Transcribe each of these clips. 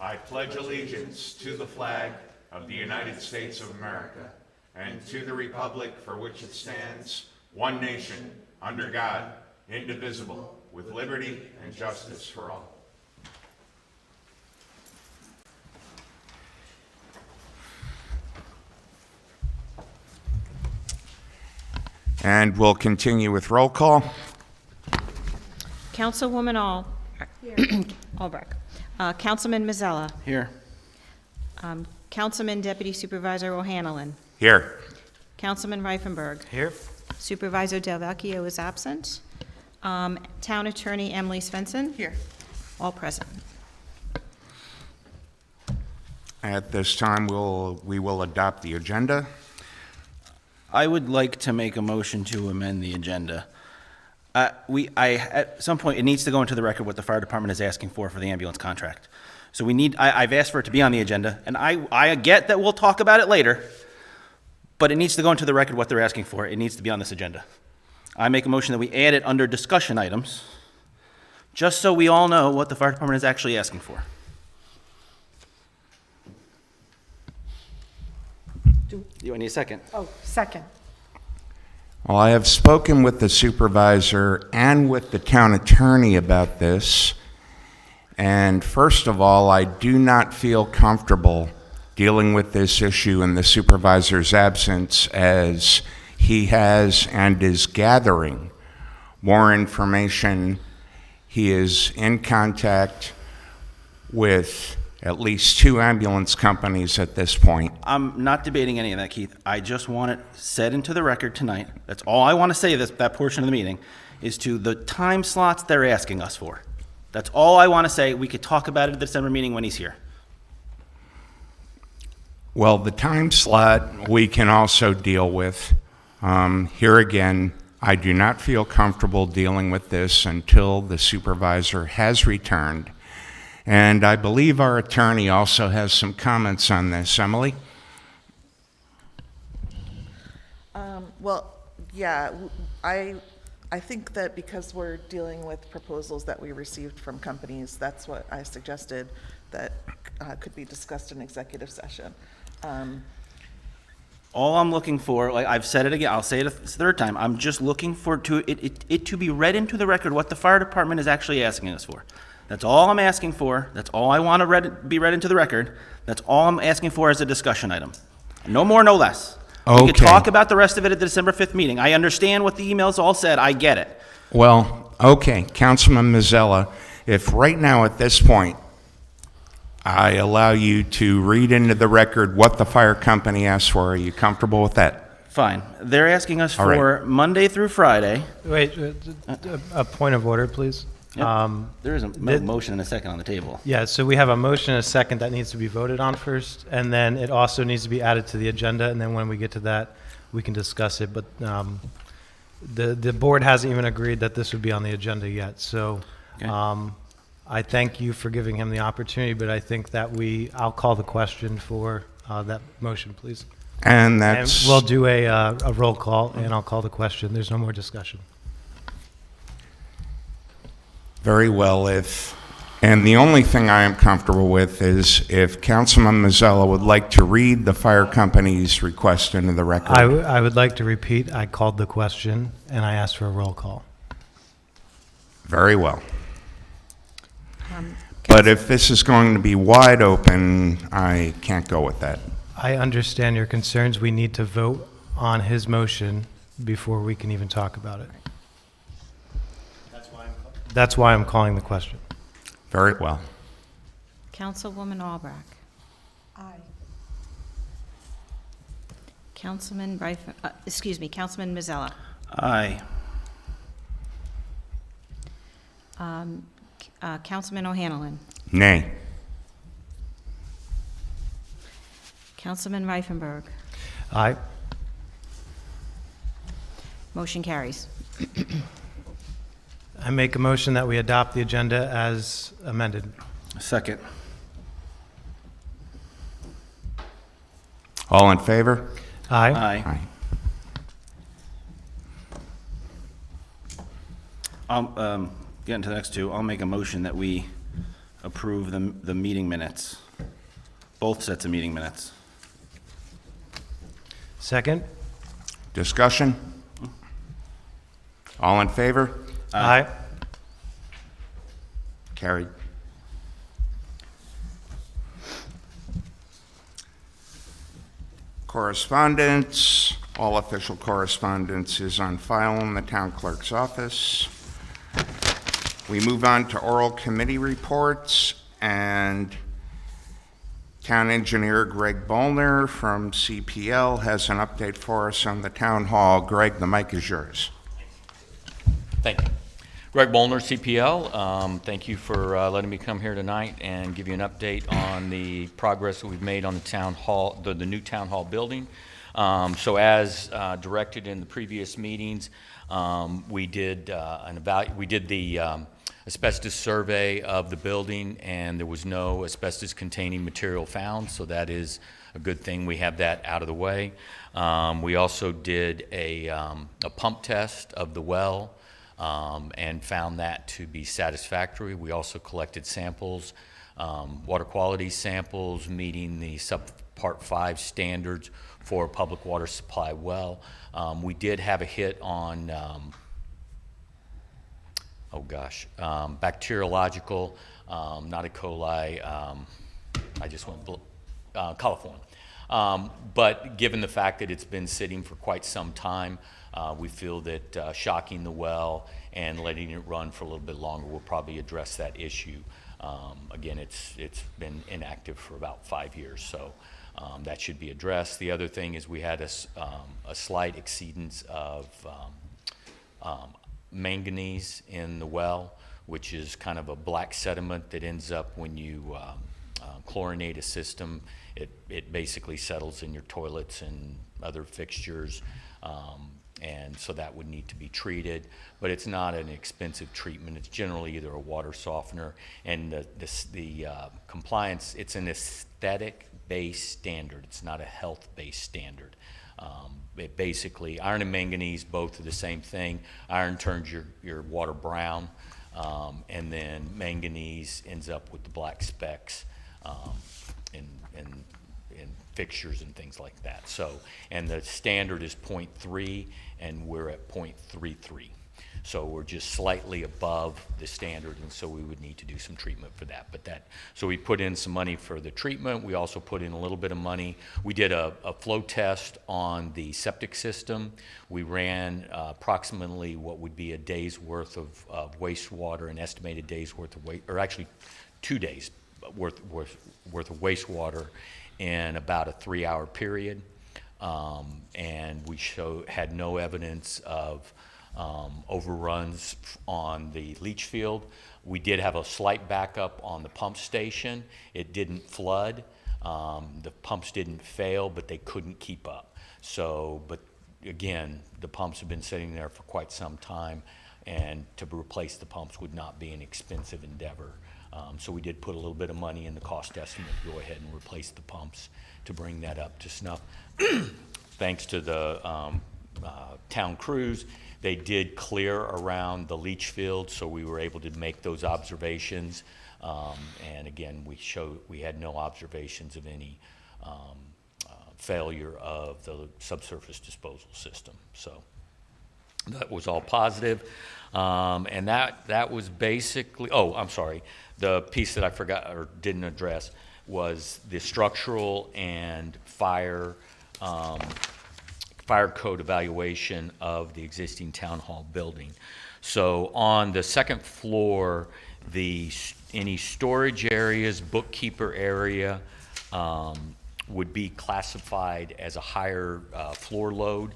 I pledge allegiance to the flag of the United States of America and to the republic for which it stands, one nation, under God, indivisible, with liberty and justice for all. And we'll continue with roll call. Councilwoman Albrecht. Councilman Mazzella. Here. Councilman Deputy Supervisor O'Hanlon. Here. Councilman Reifenberg. Here. Supervisor Del Vecchio is absent. Town Attorney Emily Svensson. Here. All present. At this time, we will adopt the agenda. I would like to make a motion to amend the agenda. At some point, it needs to go into the record what the fire department is asking for the ambulance contract. So I've asked for it to be on the agenda, and I get that we'll talk about it later, but it needs to go into the record what they're asking for. It needs to be on this agenda. I make a motion that we add it under discussion items, just so we all know what the fire department is actually asking for. You need a second? Oh, second. Well, I have spoken with the supervisor and with the town attorney about this. And first of all, I do not feel comfortable dealing with this issue in the supervisor's absence, as he has and is gathering more information. He is in contact with at least 2 ambulance companies at this point. I'm not debating any of that, Keith. I just want it said into the record tonight. That's all I want to say, that portion of the meeting, is to the time slots they're asking us for. That's all I want to say. We could talk about it at the December meeting when he's here. Well, the time slot we can also deal with. Here again, I do not feel comfortable dealing with this until the supervisor has returned. And I believe our attorney also has some comments on this. Emily? Well, yeah, I think that because we're dealing with proposals that we received from companies, that's what I suggested that could be discussed in executive session. All I'm looking for, like I've said it again, I'll say it a third time, I'm just looking for it to be read into the record what the fire department is actually asking us for. That's all I'm asking for. That's all I want to be read into the record. That's all I'm asking for as a discussion item. No more, no less. We could Okay. talk about the rest of it at the December 5th meeting. I understand what the emails all said. I get it. Well, okay, Councilman Mazzella, if right now at this point I allow you to read into the record what the fire company asked for, are you comfortable with that? Fine. They're asking us All right. for Monday through Friday. Wait, a point of order, please. Yep. There is a motion and a second on the table. Yeah, so we have a motion and a second that needs to be voted on first, and then it also needs to be added to the agenda, and then when we get to that, we can discuss it. But the board hasn't even agreed that this would be on the agenda yet. So Okay. I thank you for giving him the opportunity, but I think that I'll call the question for that motion, please. And And that's... we'll do a roll call, and I'll call the question. There's no more discussion. Very well, and the only thing I am comfortable with is if Councilman Mazzella would like to read the fire company's request into the record. I would like to repeat, I called the question, and I asked for a roll call. Very well. But if this is going to be wide open, I can't go with that. I understand your concerns. We need to vote on his motion before we can even talk about it. That's why I'm calling the question. Very well. Councilwoman Albrecht. Aye. Councilman Councilman Mazzella. Aye. Councilman O'Hanlon. Nay. Councilman Reifenberg. Aye. Motion carries. I make a motion that we adopt the agenda as amended. Second. All in favor? Aye. Aye. Aye. Getting to the next two, I'll make a motion that we approve the meeting minutes, both sets of meeting minutes. Second? Discussion? All in favor? Aye. Carried. Correspondence. All official correspondence is on file in the town clerk's office. We move on to oral committee reports, and Town Engineer Greg Bollner from CPL has an update for us on the town hall. Greg, the mic is yours. Thank you. Greg Bollner, CPL. Thank you for letting me come here tonight and give you an update on the progress that we've made on the town hall, the new town hall building. So as directed in the previous meetings, we did the asbestos survey of the building, and there was no asbestos-containing material found, so that is a good thing. We have that out of the way. We also did a pump test of the well, and found that to be satisfactory. We also collected samples, water quality samples, meeting the Subpart 5 standards for a public water supply well. We did have a hit on, bacteriological, not E. coli, I just went, coliform. But given the fact that it's been sitting for quite some time, we feel that shocking the well and letting it run for a little bit longer will probably address that issue. Again, it's been inactive for about 5 years, so that should be addressed. The other thing is we had a slight exceedance of manganese in the well, which is kind of a black sediment that ends up when you chlorinate a system. It basically settles in your toilets and other fixtures. And so that would need to be treated, but it's not an expensive treatment. It's generally either a water softener, and the compliance, it's an aesthetic-based standard. It's not a health-based standard. It basically, iron and manganese both are the same thing. Iron turns your water brown, and then manganese ends up with the black specks in fixtures and things like that. So, and the standard is 0.3, and we're at 0.33. So we're just slightly above the standard, and so we would need to do some treatment for that. So we put in some money for the treatment. We also put in a little bit of money. We did a flow test on the septic system. We ran approximately what would be a day's worth of wastewater, an estimated day's worth of or actually 2 days worth of wastewater in about a 3-hour period, and we had no evidence of overruns on the leach field. We did have a slight backup on the pump station. It didn't flood. The pumps didn't fail, but they couldn't keep up. So, but again, the pumps have been sitting there for quite some time, and to replace the pumps would not be an expensive endeavor. So we did put a little bit of money in the cost estimate to go ahead and replace the pumps to bring that up to snuff. Thanks to the town crews, they did clear around the leach field, so we were able to make those observations. And again, we had no observations of any failure of the subsurface disposal system. So that was all positive. And that was basically, I'm sorry, the piece that I forgot or didn't address was the structural and fire code evaluation of the existing town hall building. So on the second floor, any storage areas, bookkeeper area, would be classified as a higher floor load,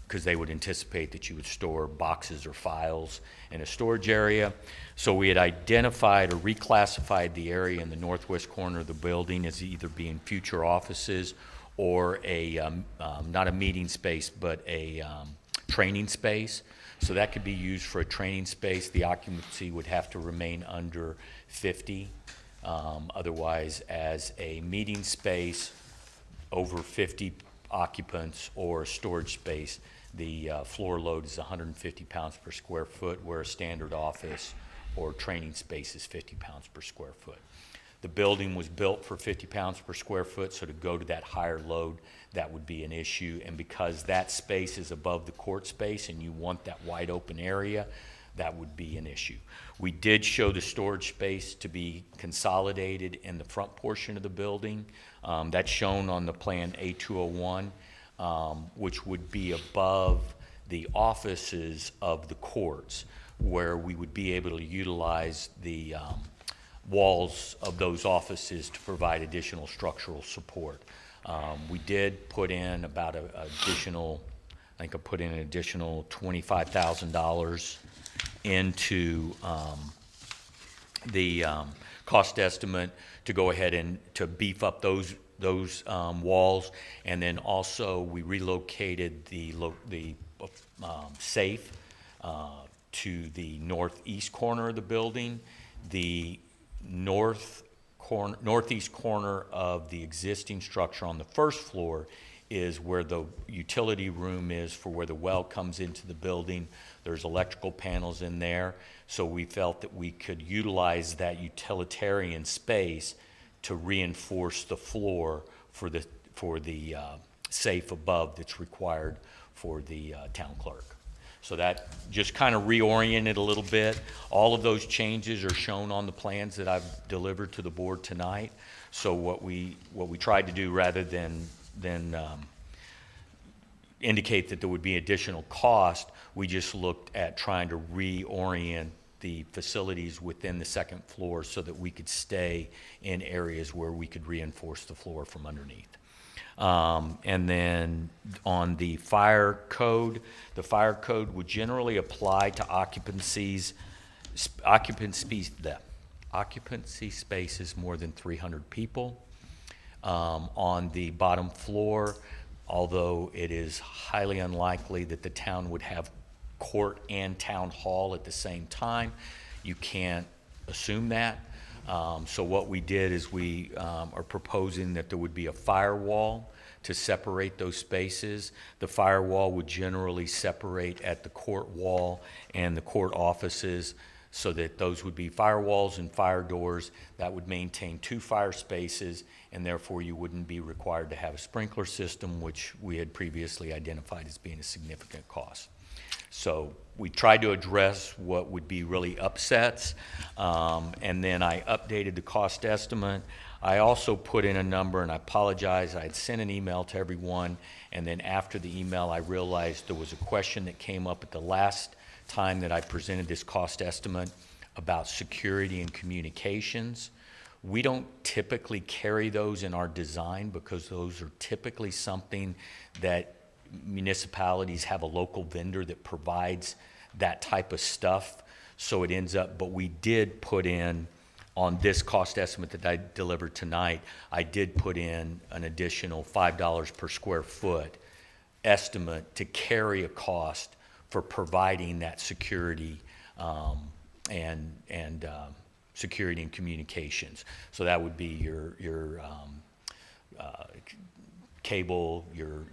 because they would anticipate that you would store boxes or files in a storage area. So we had identified or reclassified the area in the northwest corner of the building as either being future offices or not a meeting space, but a training space. So that could be used for a training space. The occupancy would have to remain under 50. Otherwise, as a meeting space, over 50 occupants, or storage space, the floor load is 150 pounds per square foot, where a standard office or training space is 50 pounds per square foot. The building was built for 50 pounds per square foot, so to go to that higher load, that would be an issue. And because that space is above the court space and you want that wide open area, that would be an issue. We did show the storage space to be consolidated in the front portion of the building. That's shown on the plan A201, which would be above the offices of the courts, where we would be able to utilize the walls of those offices to provide additional structural support. We did put in about an additional $25,000 into the cost estimate to go ahead and to beef up those walls. And then also we relocated the safe to the northeast corner of the building. The northeast corner of the existing structure on the first floor is where the utility room is for where the well comes into the building. There's electrical panels in there, so we felt that we could utilize that utilitarian space to reinforce the floor for the safe above that's required for the town clerk. So that just kind of reoriented a little bit. All of those changes are shown on the plans that I've delivered to the board tonight. So what we tried to do, rather than indicate that there would be additional cost, we just looked at trying to reorient the facilities within the second floor so that we could stay in areas where we could reinforce the floor from underneath. And then on the fire code would generally apply to occupancy spaces more than 300 people. On the bottom floor, although it is highly unlikely that the town would have court and town hall at the same time, you can't assume that. So what we did is we are proposing that there would be a firewall to separate those spaces. The firewall would generally separate at the court wall and the court offices, so that those would be firewalls and fire doors that would maintain 2 fire spaces, and therefore you wouldn't be required to have a sprinkler system, which we had previously identified as being a significant cost. So we tried to address what would be really upsets, and then I updated the cost estimate. I also put in a number, and I apologize, I had sent an email to everyone, and then after the email I realized there was a question that came up at the last time that I presented this cost estimate about security and communications. We don't typically carry those in our design because those are typically something that municipalities have a local vendor that provides that type of stuff. So it ends up, but we did put in, on this cost estimate that I delivered tonight, I did put in an additional $5 per square foot estimate to carry a cost for providing that security and security and communications. So that would be your cable, your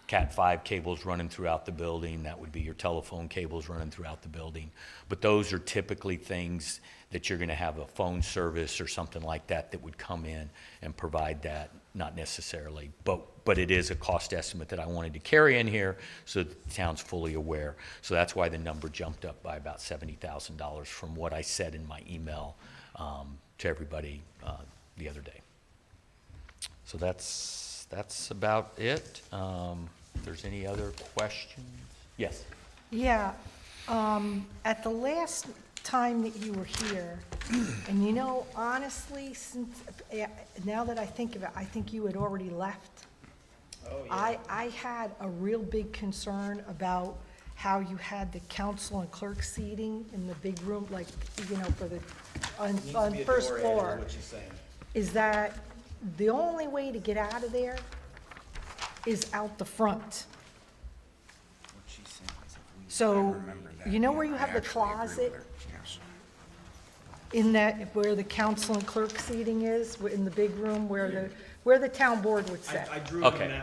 Cat5 cables running throughout the building. That would be your telephone cables running throughout the building. But those are typically things that you're going to have a phone service or something like that that would come in and provide that, not necessarily. But it is a cost estimate that I wanted to carry in here so that the town's fully aware. So that's why the number jumped up by about $70,000 from what I said in my email to everybody the other day. So that's about it. If there's any other questions? Yes. Yeah, at the last time that you were here, and you know, honestly, since, now that I think of it, I think you had already left. Oh, yeah. I had a real big concern about how you had the council and clerk seating in the big room, like, you know, for the, on first floor. Is that the only way to get out of there is out the front? So, you know where you have the closet? In that, where the council and clerk seating is, in the big room where the town board would sit? Okay,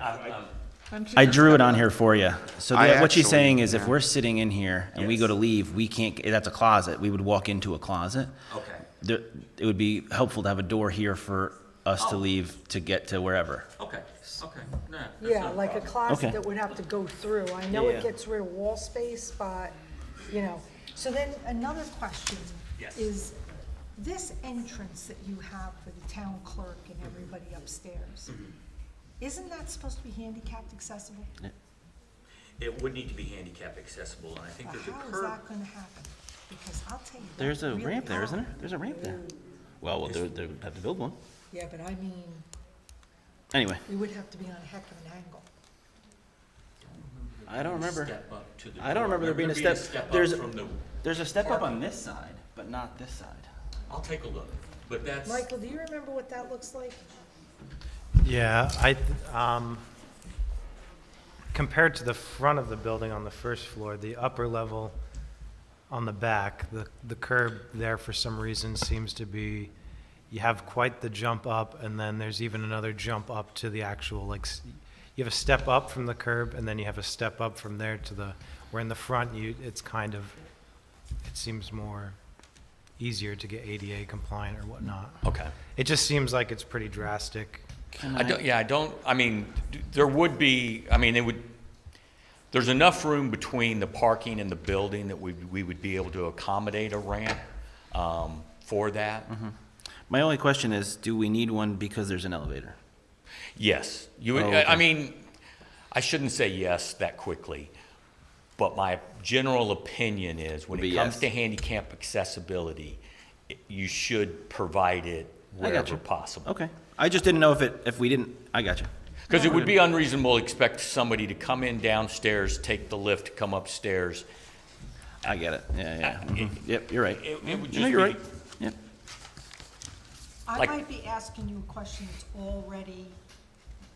I drew it on here for you. So I what she's actually- saying is if yeah. we're sitting in here and we go to leave, we can't, that's a closet. We would walk into a closet. Okay. There, it would be helpful to have a door here for us to leave to get to wherever. Okay, okay. No, that's Yeah, not a like a problem. closet Okay. that would have to go through. I know Yeah. it gets rid of wall space, but, you know. So then another question Yes. is, this entrance that you have for the town clerk and everybody upstairs, isn't that supposed to be handicapped accessible? It would need to be handicap accessible, and I think But there's a how is curb. that gonna happen? Because I'll tell you. There's that's a really ramp there, isn't hard. there? There's a ramp there. Well, they'll have to build one. Yeah, but I mean, Anyway, it would have to be on a heck of an angle. I don't remember. Step up to the I don't door. remember there being a Remember step. up There's, from the, there's a step up on this side, but not this side. I'll take a look, but that's. Michael, do you remember what that looks like? Yeah, compared to the front of the building on the first floor, the upper level on the back, the curb there for some reason seems to be, you have quite the jump up, and then there's even another jump up to the actual, like, you have a step up from the curb, and then you have a step up from there to the, where in the front, it's kind of, it seems more easier to get ADA compliant or whatnot. Okay. It just seems like it's pretty drastic. I mean, there would be, I mean, there's enough room between the parking and the building that we would be able to accommodate a ramp, for that. My only question is, do we need one because there's an elevator? Yes, you would, Oh, okay. I mean, I shouldn't say yes that quickly, but my general opinion is when Would it be comes yes. to handicap accessibility, you should provide it I got wherever you. possible. Okay. I just didn't know if we didn't, I got you. Because it would be unreasonable to expect somebody to come in downstairs, take the lift, come upstairs. I get it. Yeah. Mhm. Yep, you're right. It would No, just you're be, right. Yep. I Like- might be asking you a question that's already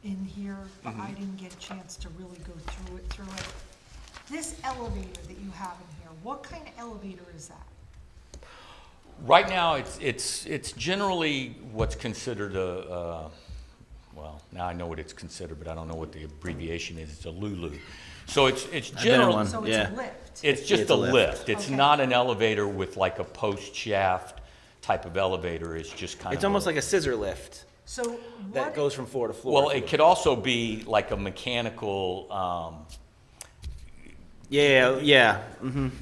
in here, but I didn't get a chance to really go through it. This elevator that you have in here, what kind of elevator is that? right now, it's generally what's considered well, now I know what it's considered, but I don't know what the abbreviation is. It's a Lulu. So it's been in generally. one. So it's Yeah. a lift? It's just It's a a lift. lift. It's Okay. not an elevator with like a post shaft type of elevator. It's just kind of. It's almost like a scissor lift So that what, goes from floor to floor. Well, it could also be like a mechanical, Yeah.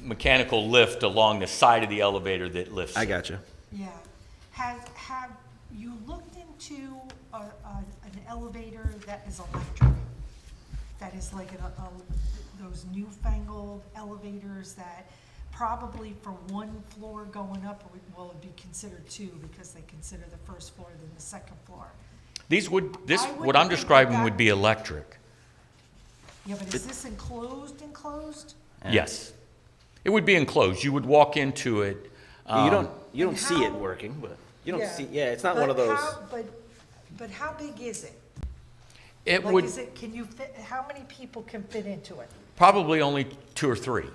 mechanical lift along the side of the elevator that lifts. I it. got you. yeah. Have you looked into an elevator that is electric? That is like those newfangled elevators that probably for one floor going up, well, it'd be considered two because they consider the first floor than the second floor. This, I what would I'm think describing that- would be electric. Yeah, but is this enclosed? Yeah. Yes. It would be enclosed. You would walk into it. You don't And see it how- working, but you don't Yeah. see. Yeah, it's not But one of those. But how big is it? It Like, would is it, can you fit, how many people can fit into it? probably only 2 or 3.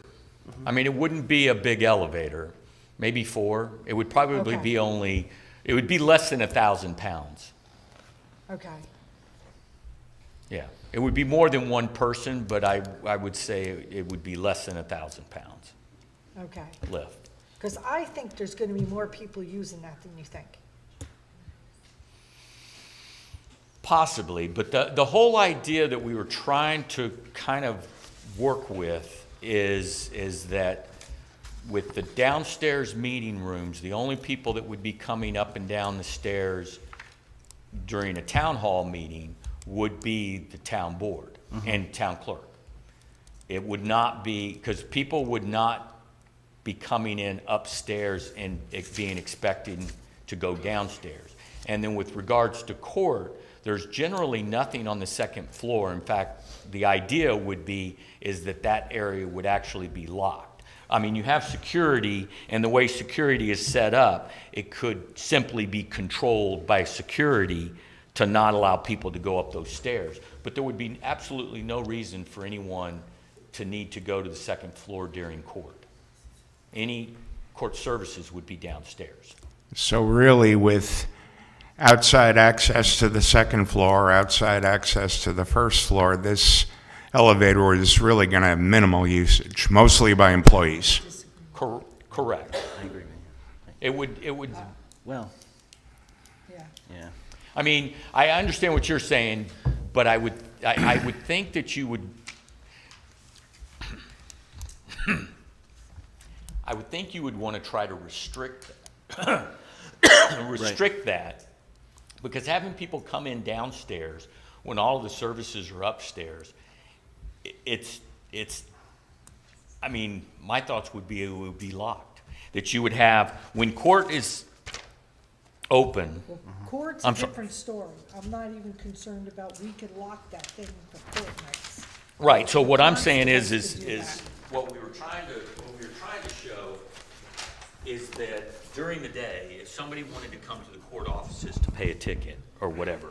I mean, it wouldn't be a big elevator, maybe 4. It would probably Okay. be only, it would be less than 1,000 pounds. Okay. Yeah. It would be more than one person, but I would say it would be less than 1,000 pounds Okay. lift. Because I think there's going to be more people using that than you think. Possibly, but the whole idea that we were trying to kind of work with is that with the downstairs meeting rooms, the only people that would be coming up and down the stairs during a town hall meeting would be the town board and town clerk. It would not be, because people would not be coming in upstairs and being expected to go downstairs. And then with regards to court, there's generally nothing on the second floor. In fact, the idea would be is that that area would actually be locked. I mean, you have security, and the way security is set up, it could simply be controlled by security to not allow people to go up those stairs. But there would be absolutely no reason for anyone to need to go to the second floor during court. Any court services would be downstairs. So really, with outside access to the second floor, outside access to the first floor, this elevator is really going to have minimal usage, mostly by employees. Correct. I agree with you. It would, Well, Yeah. yeah. I mean, I understand what you're saying, but I would think that you would, I would think you would want to try to restrict that, because having people come in downstairs when all of the services are upstairs, it's, I mean, my thoughts would be it would be locked. That you would have, when court is open, Court's a I'm sorry. different story. I'm not even concerned about, we could lock that thing for court nights. right, so what I'm saying is Constables to do what we were trying to show is that during the day, if somebody wanted to come to the court offices to pay a ticket or whatever,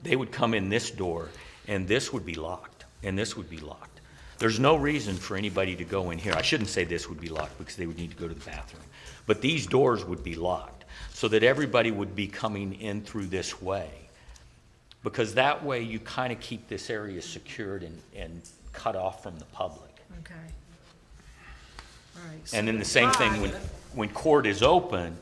they would come in this door, and this would be locked, and this would be locked. There's no reason for anybody to go in here. I shouldn't say this would be locked, because they would need to go to the bathroom. But these doors would be locked, so that everybody would be coming in through this way. Because that way, you kind of keep this area secured and cut off from the public. Okay. All right. And then the same thing when court is open,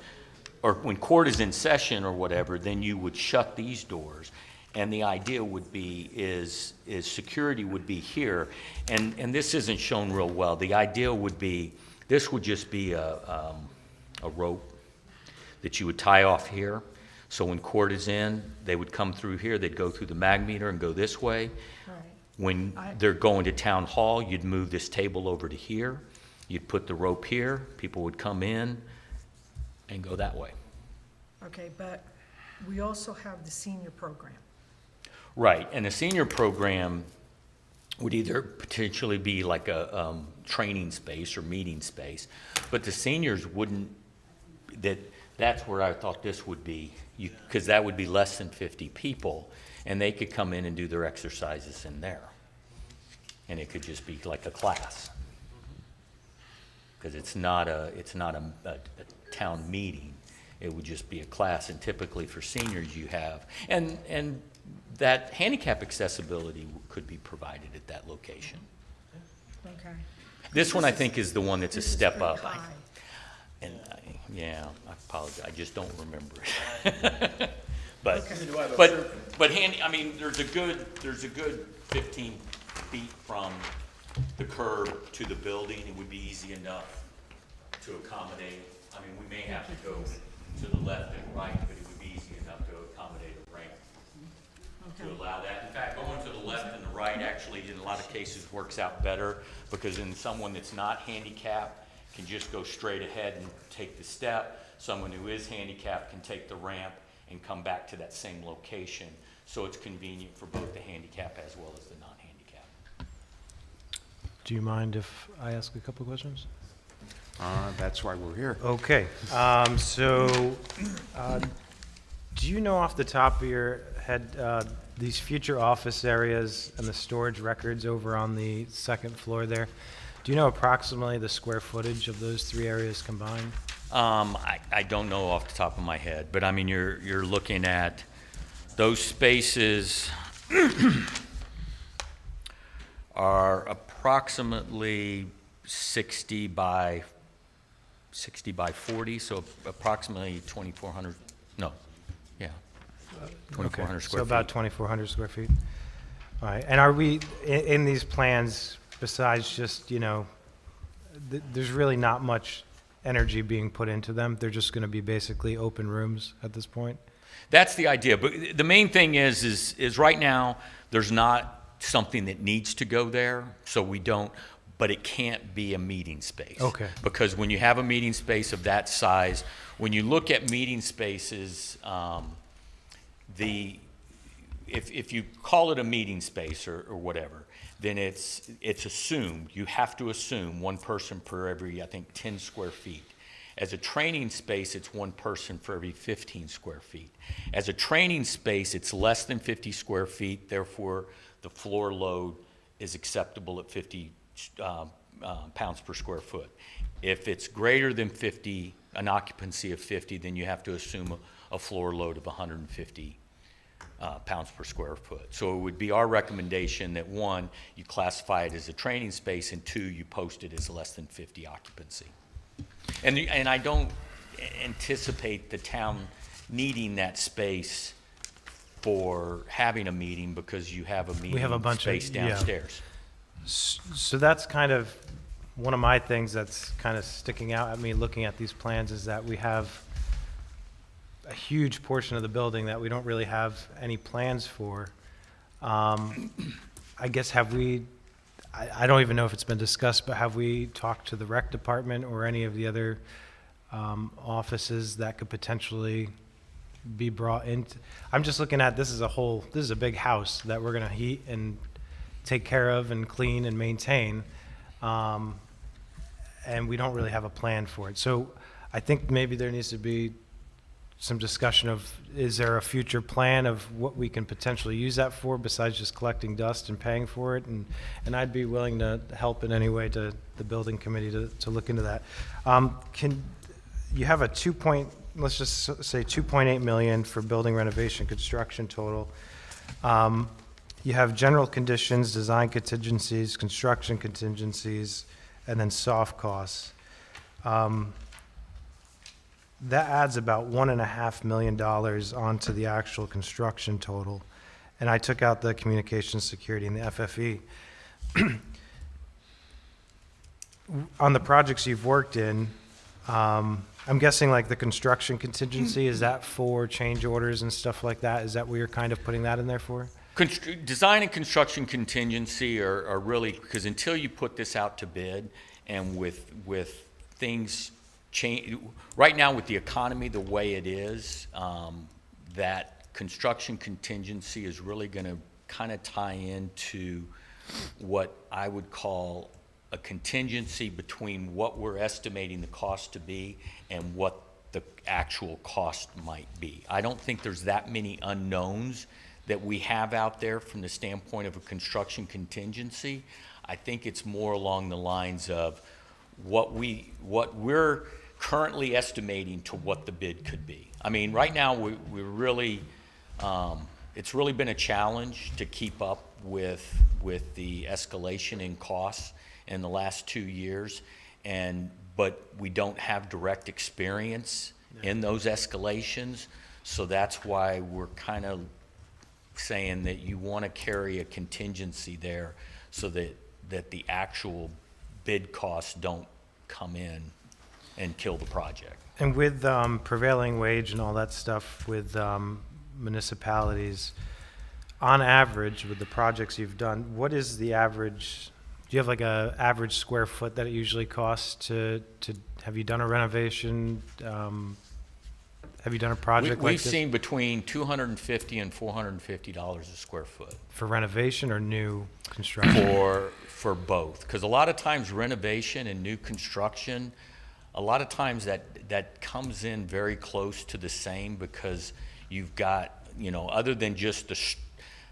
or when court is in session or whatever, then you would shut these doors. And the idea would be is security would be here. And this isn't shown real well. The idea would be, this would just be a rope that you would tie off here. So when court is in, they would come through here, they'd go through the mag meter and go this way. Right. When they're going to town hall, you'd move this table over to here. You'd put the rope here, people would come in and go that way. Okay, but we also have the senior program. Right, and the senior program would either potentially be like a training space or meeting space, but the seniors wouldn't, that's where I thought this would be, because that would be less than 50 people, and they could come in and do their exercises in there. And it could just be like a class. Because it's not a town meeting, it would just be a class, and typically for seniors you have, and that handicap accessibility could be provided at that location. Okay. This one I think is the one that's a This is step pretty up. high. Yeah, I apologize, I just don't remember it. But, Okay. but handy, I mean, there's a good 15 feet from the curb to the building. It would be easy enough to accommodate. I mean, we may have to go to the left and right, but it would be easy enough to accommodate a ramp to allow that. In fact, going to the left and the right actually, in a lot of cases, works out better, because in someone that's not handicapped can just go straight ahead and take the step. Someone who is handicapped can take the ramp and come back to that same location. So it's convenient for both the handicapped as well as the non-handicapped. Do you mind if I ask a couple questions? That's why we're here. Okay, so, do you know off the top of your head, these future office areas and the storage records over on the second floor there, do you know approximately the square footage of those three areas combined? I don't know off the top of my head, but I mean, you're looking at those spaces are approximately 60 by 40, so approximately 2,400, no, yeah, 2,400 So square about feet. 2,400 square feet? All right, and are we, in these plans, besides just, there's really not much energy being put into them? They're just going to be basically open rooms at this point? That's the idea, but the main thing is right now, there's not something that needs to go there, so we don't, but it can't be a meeting space. Okay. Because when you have a meeting space of that size, when you look at meeting spaces, if you call it a meeting space or whatever, then it's assumed, you have to assume one person per every, I think, 10 square feet. As a training space, it's one person for every 15 square feet. As a training space, it's less than 50 square feet, therefore the floor load is acceptable at 50 pounds per square foot. If it's greater than 50, an occupancy of 50, then you have to assume a floor load of 150 pounds per square foot. So it would be our recommendation that, one, you classify it as a training space, and two, you post it as less than 50 occupancy. And I don't anticipate the town needing that space for having a meeting, because you have a meeting have a bunch of- space yeah. downstairs. So that's kind of one of my things that's kind of sticking out at me looking at these plans, is that we have a huge portion of the building that we don't really have any plans for. I guess I don't even know if it's been discussed, but have we talked to the rec department or any of the other offices that could potentially be brought in? I'm just looking at, this is a big house that we're gonna heat and take care of and clean and maintain. And we don't really have a plan for it. So I think maybe there needs to be some discussion of, is there a future plan of what we can potentially use that for besides just collecting dust and paying for it? And I'd be willing to help in any way to the building committee to look into that. You have let's just say 2.8 million for building renovation construction total. You have general conditions, design contingencies, construction contingencies, and then soft costs. That adds about $1.5 million onto the actual construction total. And I took out the communications security and the FFE. On the projects you've worked in, I'm guessing like the construction contingency, is that for change orders and stuff like that? Is that what you're kind of putting that in there for? Design and construction contingency are really, because until you put this out to bid, and with things change, right now with the economy the way it is, that construction contingency is really going to kind of tie into what I would call a contingency between what we're estimating the cost to be and what the actual cost might be. I don't think there's that many unknowns that we have out there from the standpoint of a construction contingency. I think it's more along the lines of what we're currently estimating to what the bid could be. I mean, right now we're really, it's really been a challenge to keep up with the escalation in costs in the last 2 years, but we don't have direct experience in those escalations, so that's why we're kind of saying that you want to carry a contingency there so that the actual bid costs don't come in and kill the project. And with prevailing wage and all that stuff with municipalities, on average, with the projects you've done, what is the average, do you have like a average square foot that it usually costs to have you done a renovation? Have you done a project like We've this? seen between $250 and $450 a square foot For renovation or new construction? for both. Because a lot of times renovation and new construction, a lot of times that comes in very close to the same, because you've got, other than just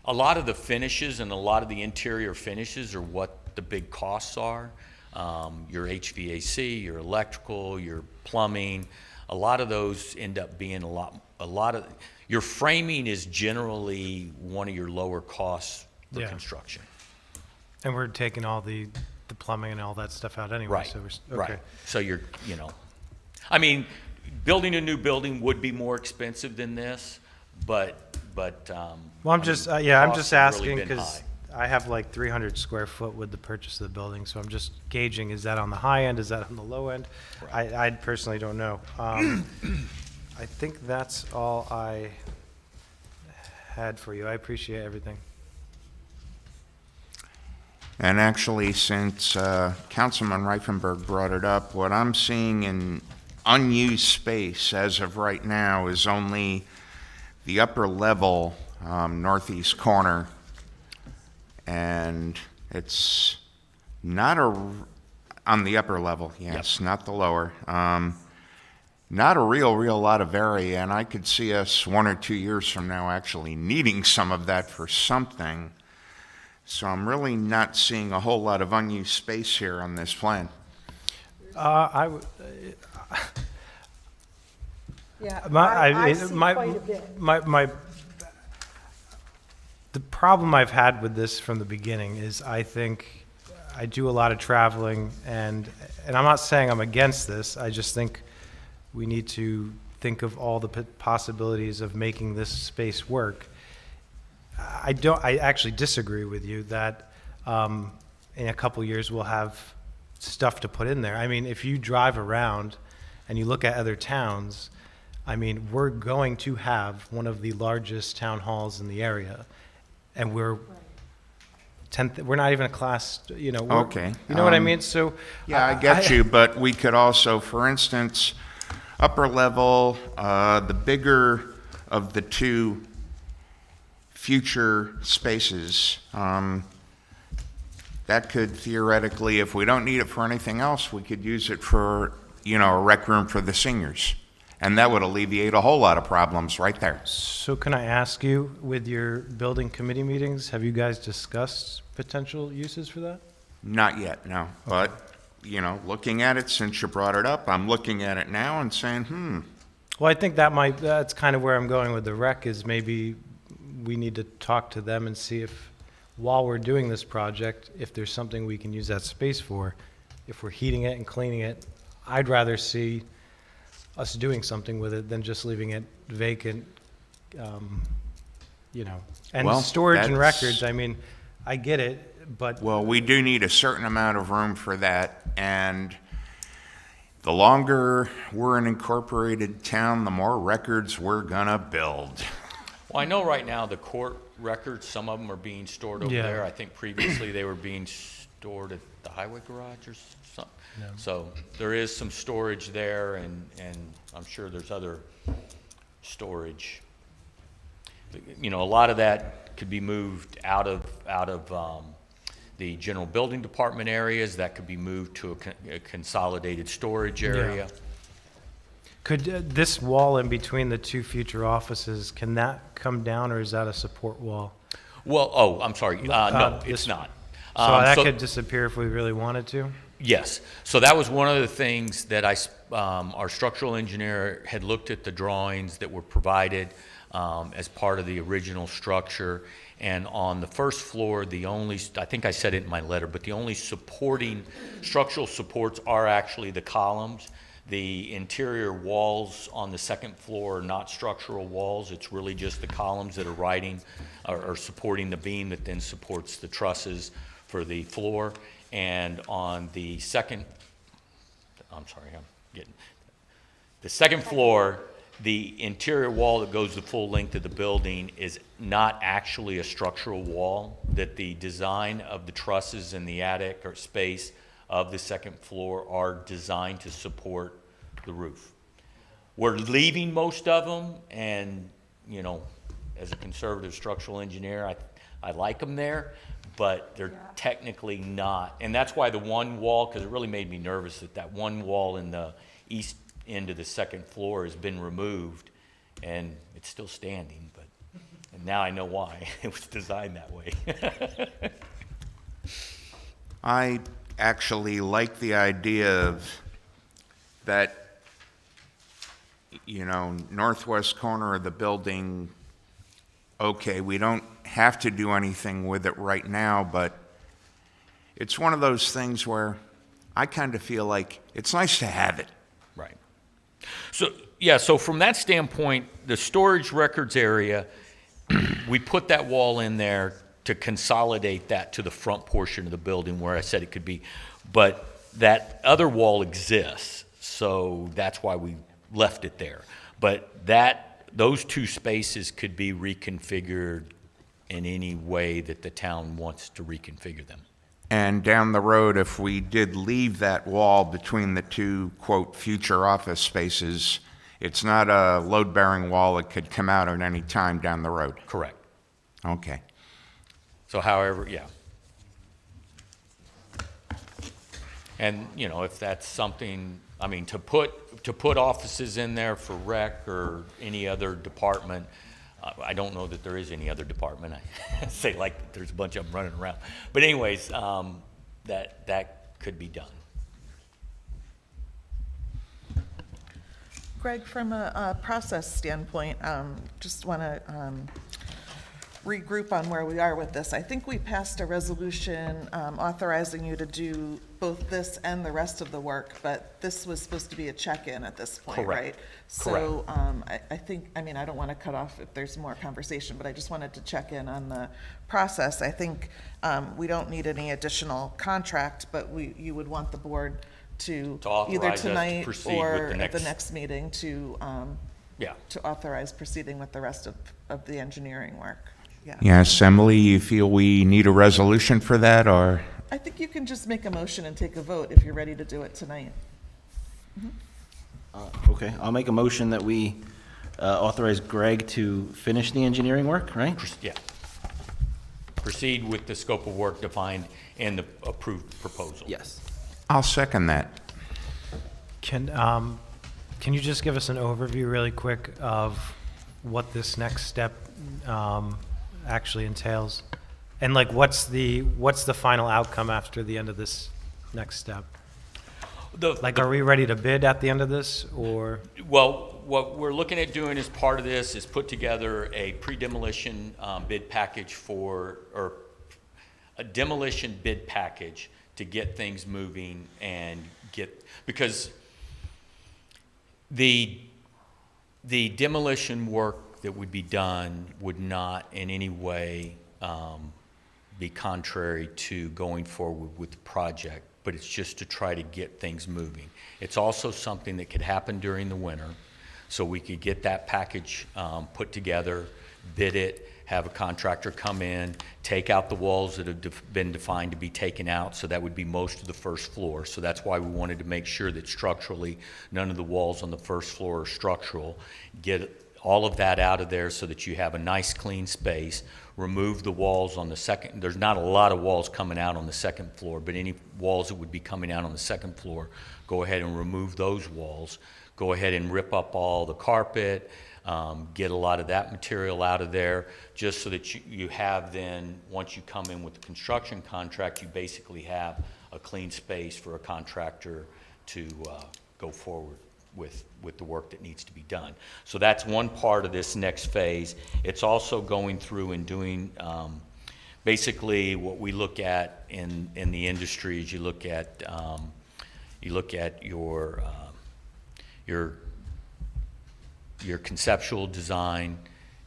a lot of the finishes and a lot of the interior finishes are what the big costs are. Your HVAC, your electrical, your plumbing, a lot of those end up being a lot of, your framing is generally one of your lower costs for Yeah. construction. And we're taking all the plumbing and all that stuff out anyway. Right, So right. okay. So I mean, building a new building would be more expensive than this, but. Well, I'm just I'm just costs have really asking been because high. I have like 300 square foot with the purchase of the building, so I'm just gauging, is that on the high end, is that on the low end? I personally don't know. I think that's all I had for you. I appreciate everything. And actually, since Councilman Reifenberg brought it up, what I'm seeing in unused space as of right now is only the upper level northeast corner, and it's not on the upper level, yes, not the lower. Not a real lot of area, and I could see us 1 or 2 years from now actually needing some of that for something. So I'm really not seeing a whole lot of unused space here on this plan. Yeah, My, I see my, quite a bit. the problem I've had with this from the beginning is I think I do a lot of traveling, and I'm not saying I'm against this. I just think we need to think of all the possibilities of making this space work. I actually disagree with you that in a couple years we'll have stuff to put in there. I mean, if you drive around and you look at other towns, I mean, we're going to have one of the largest town halls in the area, and we're we're not even a class, you know. Okay, You know what I mean? So. Yeah, I get you, but we could also, for instance, upper level, the bigger of the two future spaces, that could theoretically, if we don't need it for anything else, we could use it for, you know, a rec room for the seniors. And that would alleviate a whole lot of problems right there. So can I ask you, with your building committee meetings, have you guys discussed potential uses for that? Not yet, no. But, you know, looking at it, since you brought it up, I'm looking at it now and saying, Well, I think that's kind of where I'm going with the rec, is maybe we need to talk to them and see if, while we're doing this project, if there's something we can use that space for. If we're heating it and cleaning it, I'd rather see us doing something with it than just leaving it vacant, you know. And Well, storage and that's- records, I mean, I get it, but well, we do need a certain amount of room for that. And the longer we're an incorporated town, the more records we're gonna build. Well, I know right now the court records, some of them are being stored over Yeah. there. I think previously they were being stored at the highway garage or something. So there is some storage there, and I'm sure there's other storage. You know, a lot of that could be moved out of the general building department areas. That could be moved to a consolidated storage area. could this wall in between the two future offices, can that come down, or is that a support wall? Well, I'm sorry, no, it's this- not. So that so- could disappear if we really wanted to? Yes. So that was one of the things that our structural engineer had looked at the drawings that were provided as part of the original structure. And on the first floor, I think I said it in my letter, but the only supporting structural supports are actually the columns. The interior walls on the second floor are not structural walls. It's really just the columns that are supporting the beam that then supports the trusses for the floor. And on the second floor, the interior wall that goes the full length of the building is not actually a structural wall, that the design of the trusses in the attic or space of the second floor are designed to support the roof. We're leaving most of them, and, you know, as a conservative structural engineer, I like them there, but they're technically not. And that's why the one wall, because it really made me nervous that one wall in the east end of the second floor has been removed, and it's still standing, and now I know why. It was designed that way. I actually like the idea of that, you know, northwest corner of the building. Okay, we don't have to do anything with it right now, but it's one of those things where I kind of feel like it's nice to have it. Right. So from that standpoint, the storage records area, we put that wall in there to consolidate that to the front portion of the building where I said it could be. But that other wall exists, so that's why we left it there. But those two spaces could be reconfigured in any way that the town wants to reconfigure them. And down the road, if we did leave that wall between the two, quote, future office spaces, it's not a load-bearing wall that could come out at any time down the road. Correct. Okay. So however, yeah. And, you know, if that's something, I mean, to put offices in there for rec or any other department, I don't know that there is any other department. I say like there's a bunch of them running around. But anyways, that could be done. Greg, from a process standpoint, just want to regroup on where we are with this. I think we passed a resolution authorizing you to do both this and the rest of the work, but this was supposed to be a check-in at this point, Correct. right? So I think, I mean, I don't want to cut off if there's more conversation, but I just wanted to check in on the process. I think we don't need any additional contract, but you would want the board to authorize either us to tonight proceed or with the at the next- next meeting to Yeah. authorize proceeding with the rest of the engineering work. Yeah. Yes, Emily, you feel we need a resolution for that, or? I think you can just make a motion and take a vote if you're ready to do it tonight. Okay, I'll make a motion that we authorize Greg to finish the engineering work, right? Yeah. Proceed with the scope of work defined in the approved proposal. Yes. I'll second that. Can you just give us an overview really quick of what this next step actually entails? And like, what's the final outcome after the end of this next step? Like, are we ready to bid at the end of this, or? Well, what we're looking at doing as part of this is put together a pre-demolition bid package or a demolition bid package to get things moving and because the demolition work that would be done would not in any way be contrary to going forward with the project, but it's just to try to get things moving. It's also something that could happen during the winter, so we could get that package put together, bid it, have a contractor come in, take out the walls that have been defined to be taken out, so that would be most of the first floor. So that's why we wanted to make sure that structurally, none of the walls on the first floor are structural. Get all of that out of there so that you have a nice clean space. Remove the walls on the second, there's not a lot of walls coming out on the second floor, but any walls that would be coming out on the second floor, go ahead and remove those walls. Go ahead and rip up all the carpet, get a lot of that material out of there, just so that you have then, once you come in with the construction contract, you basically have a clean space for a contractor to go forward with the work that needs to be done. So that's one part of this next phase. It's also going through and doing, basically what we look at in the industry is you look at your conceptual design,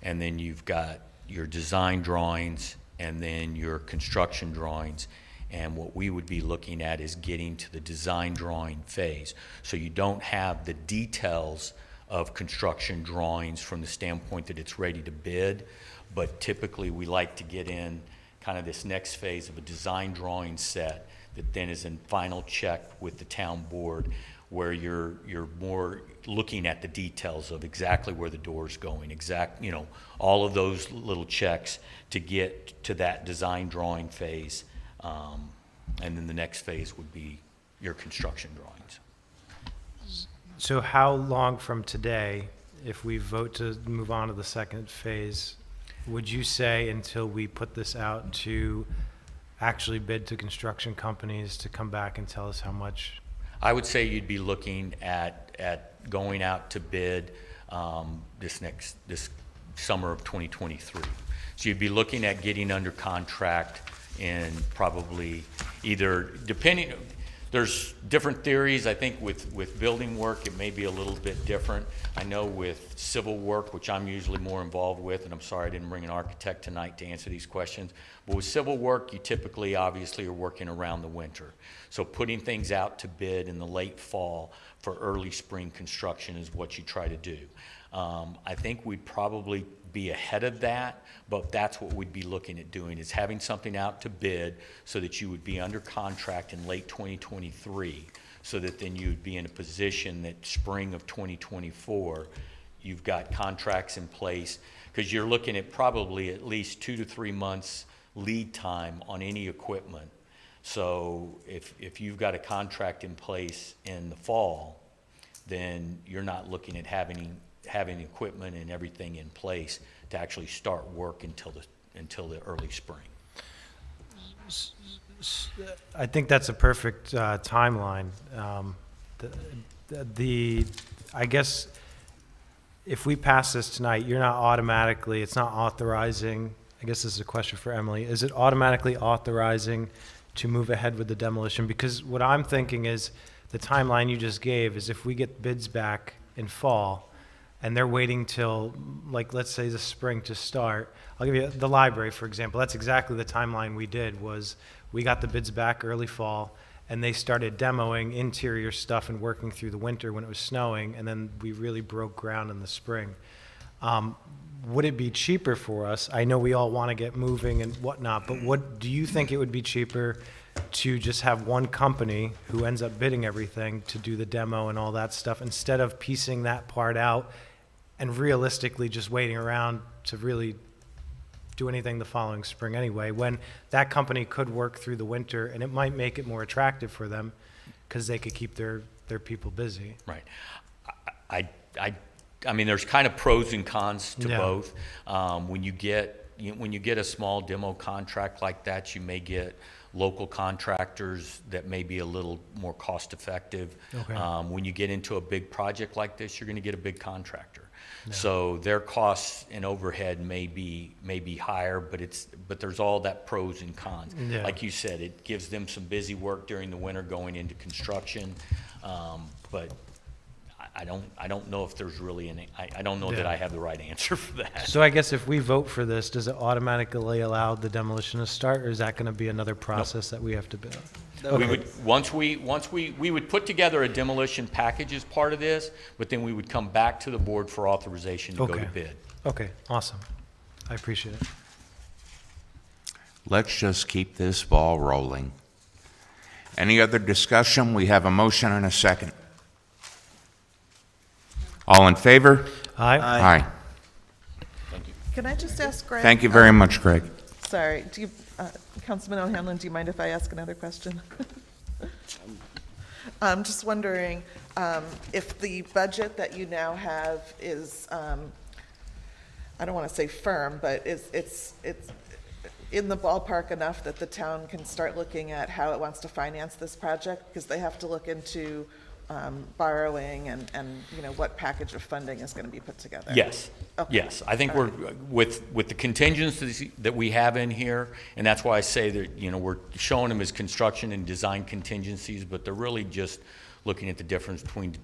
and then you've got your design drawings, and then your construction drawings. And what we would be looking at is getting to the design drawing phase. So you don't have the details of construction drawings from the standpoint that it's ready to bid, but typically we like to get in kind of this next phase of a design drawing set that then is in final check with the town board, where you're more looking at the details of exactly where the door's going, all of those little checks to get to that design drawing phase. And then the next phase would be your construction drawings. So how long from today, if we vote to move on to the second phase, would you say until we put this out to actually bid to construction companies to come back and tell us how much? I would say you'd be looking at going out to bid this summer of 2023. So you'd be looking at getting under contract in probably either, depending, there's different theories. I think with building work, it may be a little bit different. I know with civil work, which I'm usually more involved with, and I'm sorry I didn't bring an architect tonight to answer these questions, but with civil work, you typically obviously are working around the winter. So putting things out to bid in the late fall for early spring construction is what you try to do. I think we'd probably be ahead of that, but that's what we'd be looking at doing, is having something out to bid so that you would be under contract in late 2023, so that then you'd be in a position that spring of 2024, you've got contracts in place, because you're looking at probably at least 2 to 3 months lead time on any equipment. So if you've got a contract in place in the fall, then you're not looking at having equipment and everything in place to actually start work until the early spring. I think that's a perfect timeline. I guess if we pass this tonight, you're not automatically, it's not authorizing, I guess this is a question for Emily, is it automatically authorizing to move ahead with the demolition? Because what I'm thinking is, the timeline you just gave is if we get bids back in fall, and they're waiting till, like, let's say the spring to start. I'll give you the library, for example. That's exactly the timeline we did, was we got the bids back early fall, and they started demoing interior stuff and working through the winter when it was snowing, and then we really broke ground in the spring. Would it be cheaper for us? I know we all want to get moving and whatnot, but what, do you think it would be cheaper to just have one company who ends up bidding everything to do the demo and all that stuff, instead of piecing that part out and realistically just waiting around to really do anything the following spring anyway, when that company could work through the winter and it might make it more attractive for them because they could keep their people busy? Right. I mean, there's kind of pros and cons to Yeah. both. When you get a small demo contract like that, you may get local contractors that may be a little more cost effective. Okay. When you get into a big project like this, you're going to get a big contractor. So their costs and overhead may be higher, but there's all that pros and cons. Yeah. Like you said, it gives them some busy work during the winter going into construction. But I don't know if there's really I don't know that Yeah. I have the right answer for that. So I guess if we vote for this, does it automatically allow the demolition to start, or is that going to be another process that we have to build? We would, once we would put together a demolition package as part of this, but then we would come back to the board for authorization to go to Okay. bid. Okay, awesome. I appreciate it. Let's just keep this ball rolling. Any other discussion? We have a motion and a second. All in favor? Aye. Aye. Can I just ask Greg? Thank you very much, Greg. Sorry, Councilman O'Hanlon, do you mind if I ask another question? I'm just wondering if the budget that you now have is, I don't want to say firm, but it's in the ballpark enough that the town can start looking at how it wants to finance this project? Because they have to look into borrowing and, you know, what package of funding is going to be put together. Yes, Okay. yes. I think we're, with the contingencies that we have in here, and that's why I say that, you know, we're showing them as construction and design contingencies, but they're really just looking at the difference between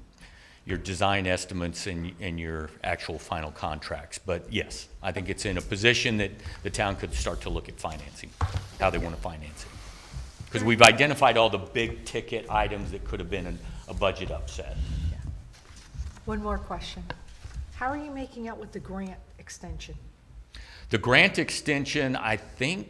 your design estimates and your actual final contracts. But yes, I think it's in a position that the town could start to look at financing, how they want to finance it. Because we've identified all the big ticket items that could have been a budget upset. One more question. How are you making out with the grant extension? The grant extension, I think,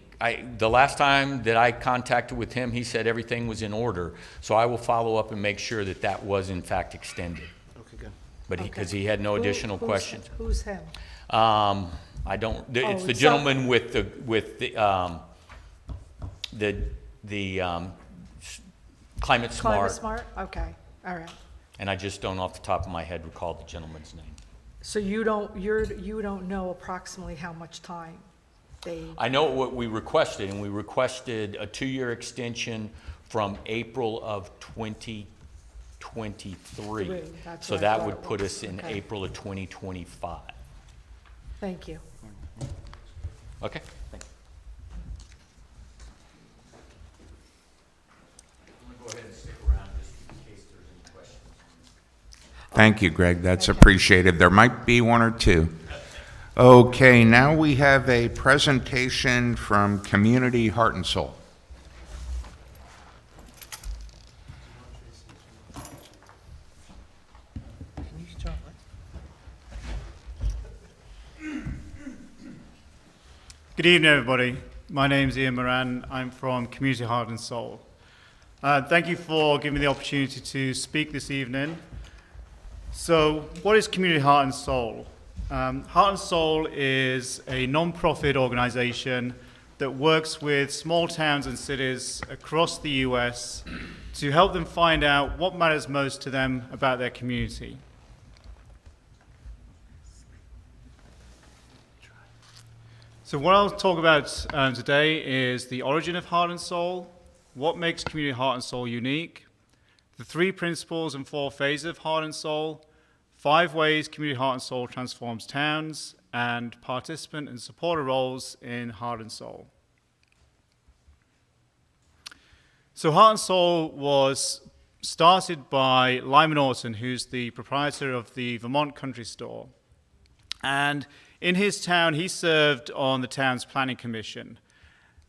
the last time that I contacted with him, he said everything was in order. So I will follow up and make sure that that was in fact extended. Okay, good. But Okay. because he had no additional questions. Who's him? I don't, it's the it's gentleman with the Climate Climate Smart. Smart? Okay, all right. And I just don't off the top of my head recall the gentleman's name. So you don't know approximately how much time they, I know what we requested, and we requested a 2-year extension from April of 2023. That's So what I that thought would it put was. us in Okay. April of 2025. thank you. Okay? Thank you. I'm going to go ahead and stick around just in case there's any questions. Thank you, Greg. That's appreciated. There might be one or two. Okay, now we have a presentation from Community Heart and Soul. Good evening, everybody. My name's Ian Moran. I'm from Community Heart and Soul. Thank you for giving me the opportunity to speak this evening. So, what is Community Heart and Soul? Heart and Soul is a non-profit organization that works with small towns and cities across the US to help them find out what matters most to them about their community. So what I'll talk about today is the origin of Heart and Soul, what makes Community Heart and Soul unique, the 3 principles and 4 phases of Heart and Soul, 5 Ways Community Heart and Soul Transforms Towns, and Participant and Supporter Roles in Heart and Soul. So Heart and Soul was started by Lyman Orton, who's the proprietor of the Vermont Country Store. And in his town, he served on the town's planning commission.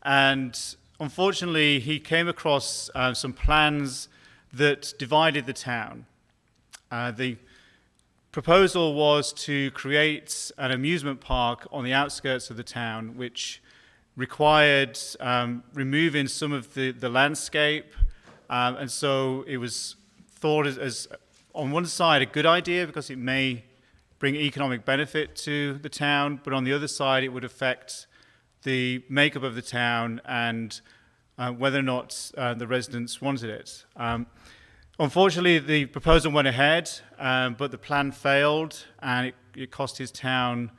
And unfortunately, he came across some plans that divided the town. The proposal was to create an amusement park on the outskirts of the town, which required removing some of the landscape. And so it was thought as, on one side, a good idea because it may bring economic benefit to the town, but on the other side, it would affect the makeup of the town and whether or not the residents wanted it. Unfortunately, the proposal went ahead, but the plan failed, and it cost his town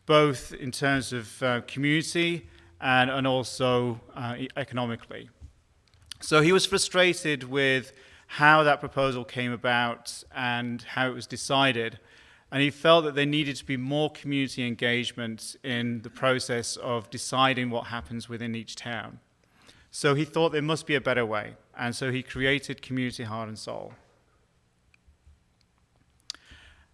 both in terms of community and also economically. So he was frustrated with how that proposal came about and how it was decided, and he felt that there needed to be more community engagement in the process of deciding what happens within each town. So he thought there must be a better way, and so he created Community Heart and Soul.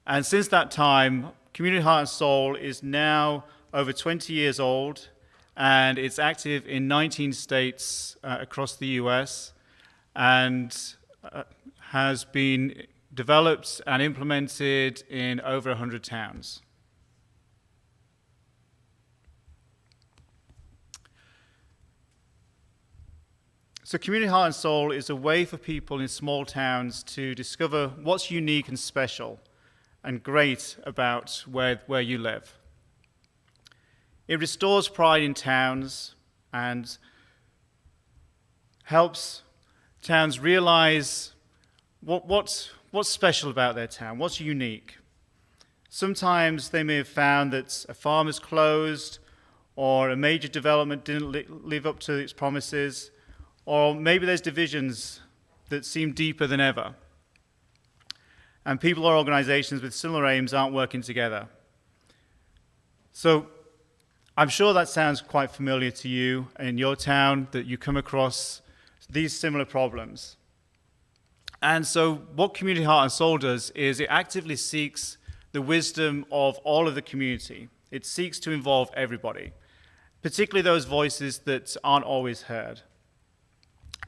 And since that time, Community Heart and Soul is now over 20 years old, and it's active in 19 states across the US, and has been developed and implemented in over 100 towns. So Community Heart and Soul is a way for people in small towns to discover what's unique and special and great about where you live. It restores pride in towns and helps towns realize what's special about their town, what's unique. Sometimes they may have found that a farm is closed, or a major development didn't live up to its promises, or maybe there's divisions that seem deeper than ever. And people or organizations with similar aims aren't working together. So I'm sure that sounds quite familiar to you in your town, that you come across these similar problems. And so what Community Heart and Soul does is it actively seeks the wisdom of all of the community. It seeks to involve everybody, particularly those voices that aren't always heard.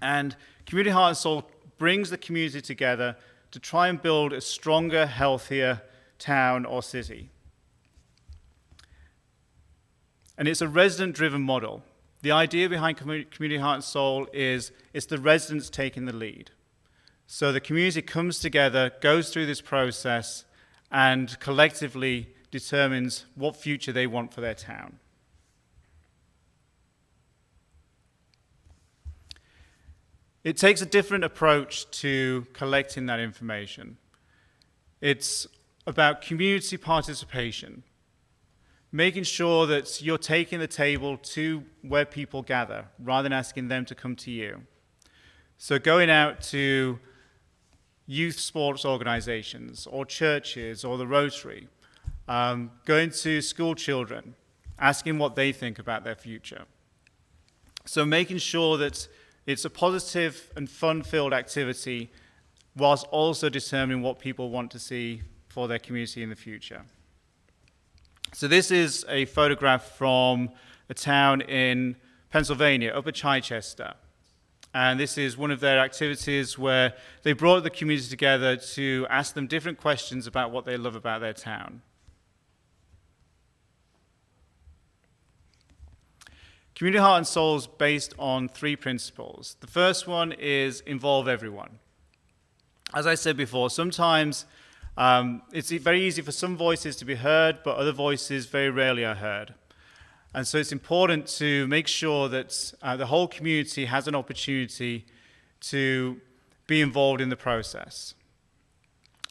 And Community Heart and Soul brings the community together to try and build a stronger, healthier town or city. And it's a resident-driven model. The idea behind Community Heart and Soul is it's the residents taking the lead. So the community comes together, goes through this process, and collectively determines what future they want for their town. It takes a different approach to collecting that information. It's about community participation, making sure that you're taking the table to where people gather, rather than asking them to come to you. So going out to youth sports organizations, or churches, or the Rotary, going to school children, asking what they think about their future. So making sure that it's a positive and fun-filled activity, whilst also determining what people want to see for their community in the future. So this is a photograph from a town in Pennsylvania, Upper Chichester. And this is one of their activities where they brought the community together to ask them different questions about what they love about their town. Community Heart and Soul is based on 3 principles. The first one is involve everyone. As I said before, sometimes it's very easy for some voices to be heard, but other voices very rarely are heard. And so it's important to make sure that the whole community has an opportunity to be involved in the process.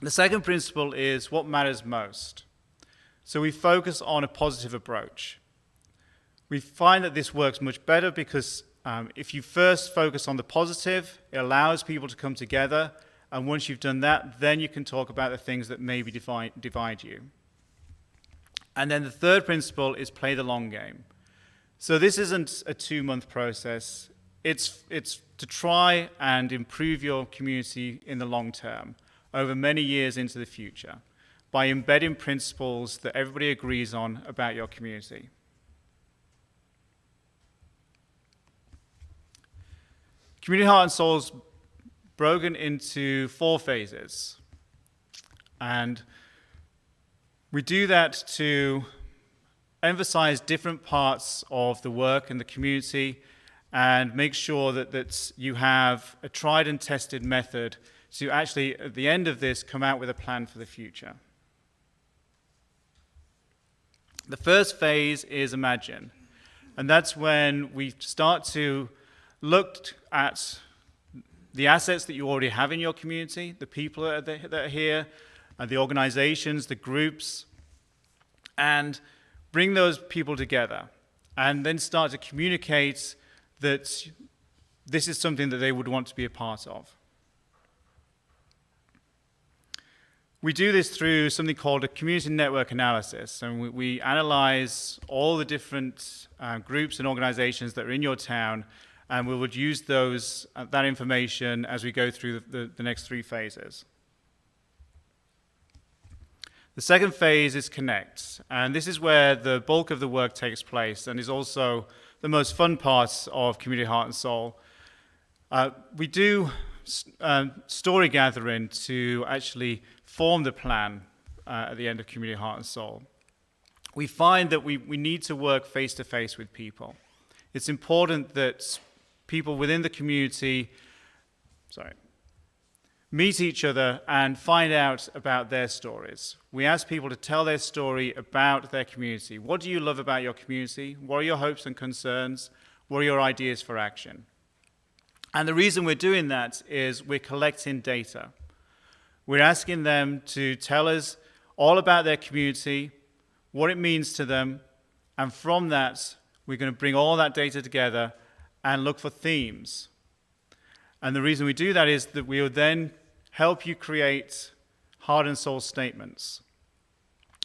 The second principle is what matters most. So we focus on a positive approach. We find that this works much better because if you first focus on the positive, it allows people to come together And once you've done that, then you can talk about the things that maybe divide you. And then the third principle is play the long game. So this isn't a 2-month process. It's to try and improve your community in the long term, over many years into the future, by embedding principles that everybody agrees on about your community. Community Heart and Soul is broken into 4 phases. And we do that to emphasize different parts of the work in the community and make sure that you have a tried and tested method to actually, at the end of this, come out with a plan for the future. The first phase is Imagine, and that's when we start to look at the assets that you already have in your community, the people that are here, the organizations, the groups, and bring those people together, and then start to communicate that this is something that they would want to be a part of. We do this through something called a community network analysis, and we analyze all the different groups and organizations that are in your town, and we would use that information as we go through the next 3 phases. The second phase is Connect, and this is where the bulk of the work takes place and is also the most fun part of Community Heart and Soul. We do story gathering to actually form the plan at the end of Community Heart and Soul. We find that we need to work face-to-face with people. It's important that people within the community meet each other and find out about their stories. We ask people to tell their story about their community. What do you love about your community? What are your hopes and concerns? What are your ideas for action? And the reason we're doing that is we're collecting data. We're asking them to tell us all about their community, what it means to them, and from that, we're going to bring all that data together and look for themes. And the reason we do that is that we will then help you create heart and soul statements.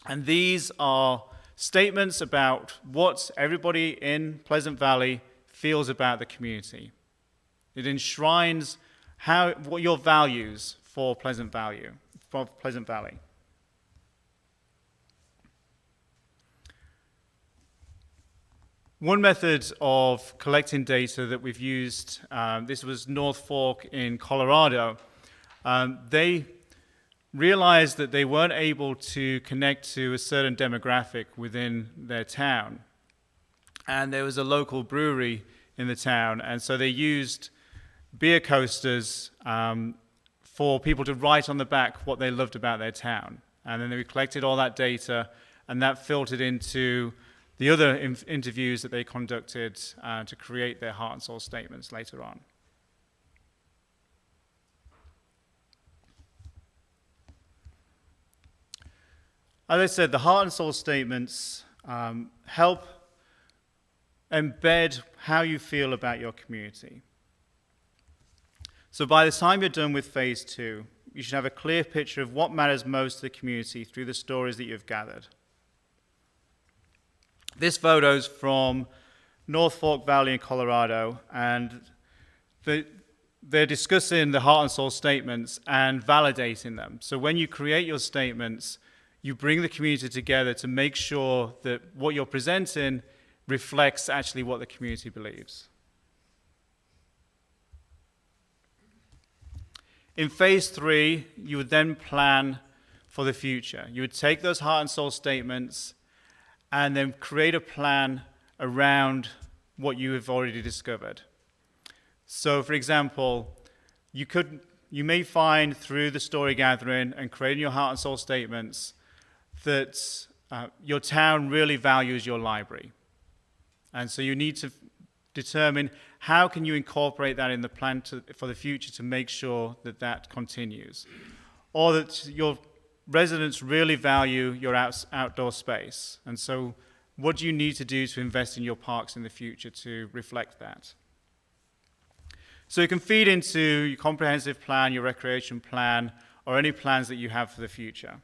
And these are statements about what everybody in Pleasant Valley feels about the community. It enshrines what your values for Pleasant Valley. One method of collecting data that we've used, this was North Fork in Colorado. They realized that they weren't able to connect to a certain demographic within their town. And there was a local brewery in the town, and so they used beer coasters for people to write on the back what they loved about their town. And then they collected all that data, and that filtered into the other interviews that they conducted to create their heart and soul statements later on. As I said, the heart and soul statements help embed how you feel about your community. So by the time you're done with phase 2, you should have a clear picture of what matters most to the community through the stories that you've gathered. This photo's from North Fork Valley in Colorado, and they're discussing the heart and soul statements and validating them. So when you create your statements, you bring the community together to make sure that what you're presenting reflects actually what the community believes. In phase 3, you would then plan for the future. You would take those heart and soul statements and then create a plan around what you have already discovered. So, for example, you may find through the story gathering and creating your heart and soul statements that your town really values your library. And so you need to determine how can you incorporate that in the plan for the future to make sure that that continues. Or that your residents really value your outdoor space. And so what do you need to do to invest in your parks in the future to reflect that? So it can feed into your comprehensive plan, your recreation plan, or any plans that you have for the future.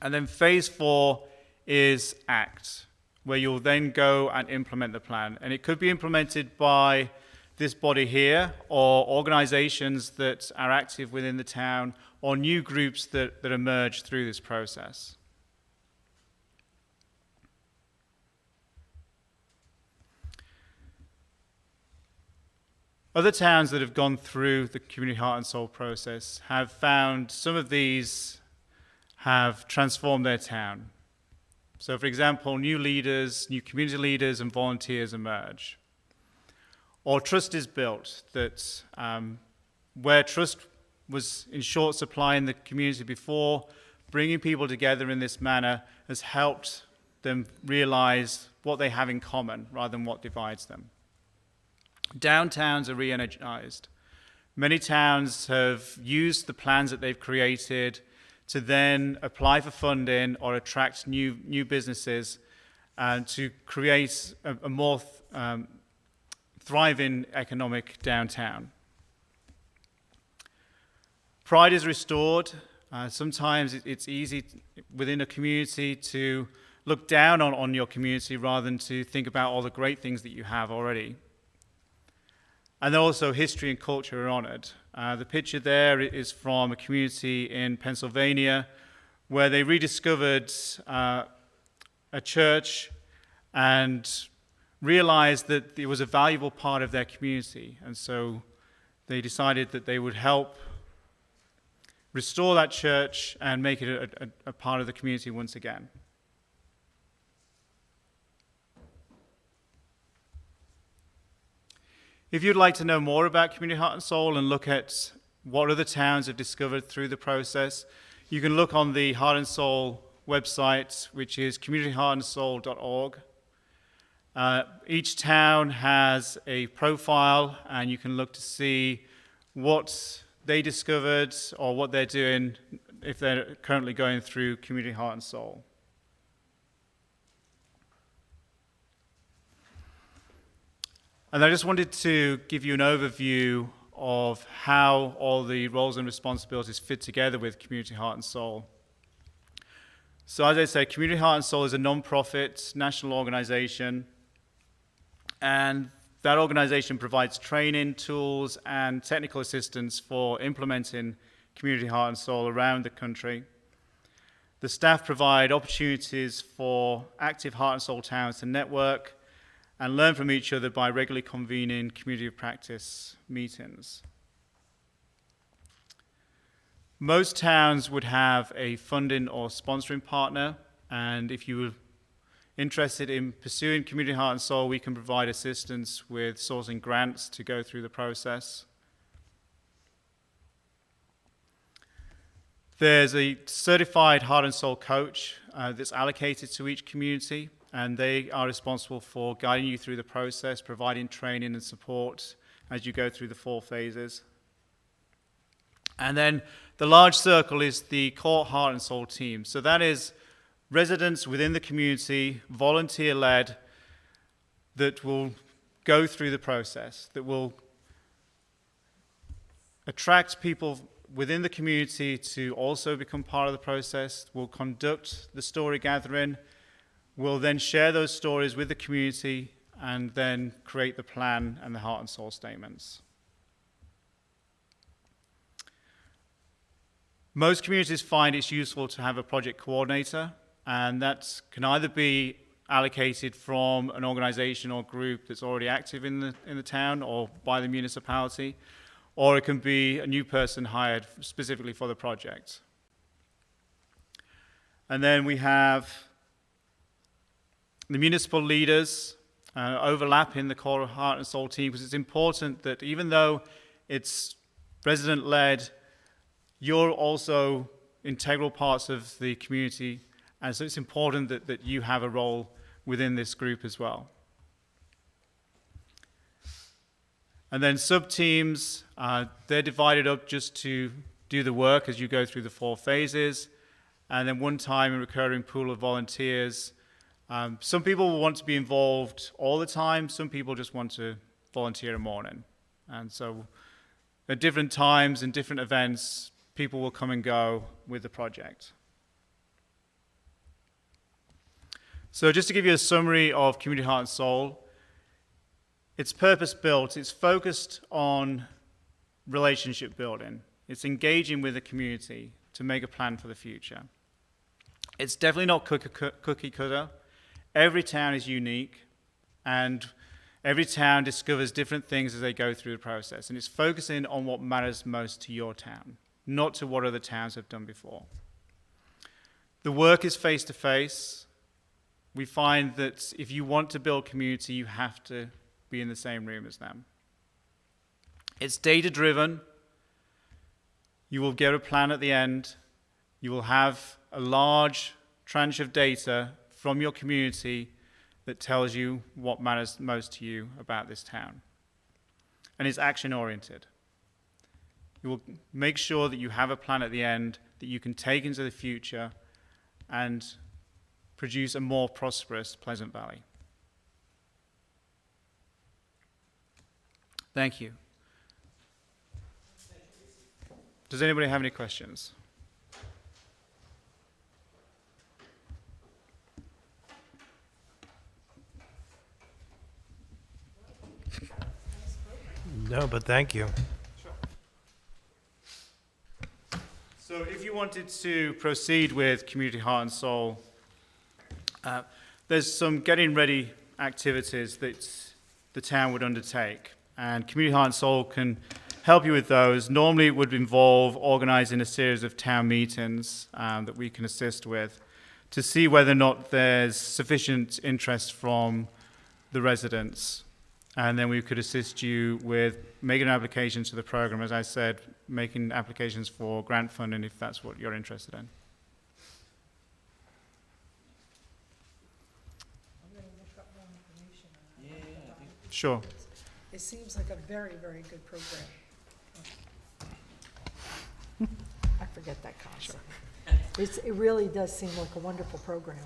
And then phase 4 is ACT, where you'll then go and implement the plan. And it could be implemented by this body here, or organizations that are active within the town, or new groups that emerge through this process. Other towns that have gone through the Community Heart and Soul process have found some of these have transformed their town. So, for example, new leaders, new community leaders and volunteers emerge. Or trust is built, that where trust was in short supply in the community before, bringing people together in this manner has helped them realize what they have in common rather than what divides them. Downtowns are re-energized. Many towns have used the plans that they've created to then apply for funding or attract new businesses and to create a more thriving economic downtown. Pride is restored. Sometimes it's easy within a community to look down on your community rather than to think about all the great things that you have already. And then also history and culture are honored. The picture there is from a community in Pennsylvania where they rediscovered a church and realized that it was a valuable part of their community. And so they decided that they would help restore that church and make it a part of the community once again. If you'd like to know more about Community Heart and Soul and look at what other towns have discovered through the process, you can look on the Heart and Soul website, which is communityheartandsoul.org. Each town has a profile, and you can look to see what they discovered or what they're doing if they're currently going through Community Heart and Soul. And I just wanted to give you an overview of how all the roles and responsibilities fit together with Community Heart and Soul. So as I said, Community Heart and Soul is a non-profit national organization, and that organization provides training, tools, and technical assistance for implementing Community Heart and Soul around the country. The staff provide opportunities for active Heart and Soul towns to network and learn from each other by regularly convening community of practice meetings. Most towns would have a funding or sponsoring partner, and if you were interested in pursuing Community Heart and Soul, we can provide assistance with sourcing grants to go through the process. There's a certified Heart and Soul coach that's allocated to each community, and they are responsible for guiding you through the process, providing training and support as you go through the 4 phases. And then the large circle is the core Heart and Soul team. So that is residents within the community, volunteer-led, that will go through the process, that will attract people within the community to also become part of the process, will conduct the story gathering, will then share those stories with the community, and then create the plan and the Heart and Soul statements. Most communities find it's useful to have a project coordinator, and that can either be allocated from an organization or group that's already active in the town or by the municipality, or it can be a new person hired specifically for the project. And then we have the municipal leaders overlap in the core Heart and Soul team, because it's important that even though it's resident-led, you're also integral parts of the community, and so it's important that you have a role within this group as well. And then sub-teams, they're divided up just to do the work as you go through the 4 phases, and then one-time and recurring pool of volunteers. Some people will want to be involved all the time. Some people just want to volunteer a morning. And so at different times and different events, people will come and go with the project. So just to give you a summary of Community Heart and Soul, it's purpose-built, it's focused on relationship building, it's engaging with the community to make a plan for the future. It's definitely not cookie cutter. Every town is unique, and every town discovers different things as they go through the process, and it's focusing on what matters most to your town, not to what other towns have done before. The work is face-to-face. We find that if you want to build community, you have to be in the same room as them. It's data-driven. You will get a plan at the end. You will have a large tranche of data from your community that tells you what matters most to you about this town. And it's action-oriented. You will make sure that you have a plan at the end that you can take into the future and produce a more prosperous Pleasant Valley. Thank you. Does anybody have any questions? No, but thank you. So if you wanted to proceed with Community Heart and Soul, there's some getting ready activities that the town would undertake, and Community Heart and Soul can help you with those. Normally it would involve organizing a series of town meetings that we can assist with to see whether or not there's sufficient interest from the residents. And then we could assist you with making an application to the program, as I said, making applications for grant funding if that's what you're interested in. I'm going to look up more information on that. Sure. It seems like a very, very good program. I forget that concept. It really does seem like a wonderful program.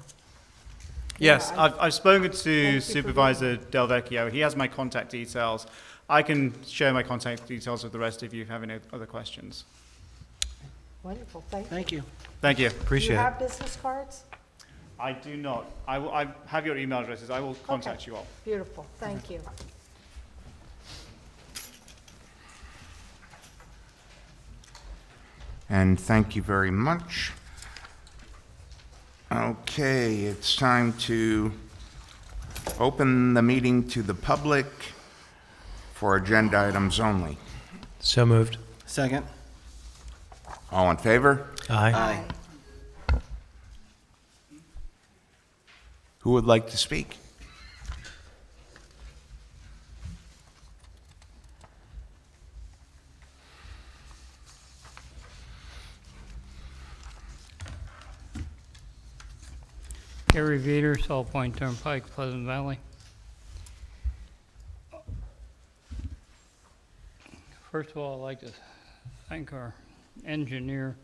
Yes, Yeah, I've spoken you to for Supervisor Del Vecchio. He has my contact details. I can share my contact details with the rest of you if you have any other questions. Wonderful, thank you. Thank you. Thank you. Do Appreciate you it. have business cards? I do not. I have your email addresses. I will contact you all. Beautiful, thank you. And thank you very much. Okay, it's time to open the meeting to the public for agenda items only. So moved. Second. All in favor? Aye. Who would like to speak? Gary Veeder, Salt Point Turnpike, Pleasant Valley. First of all, I'd like to thank our engineer.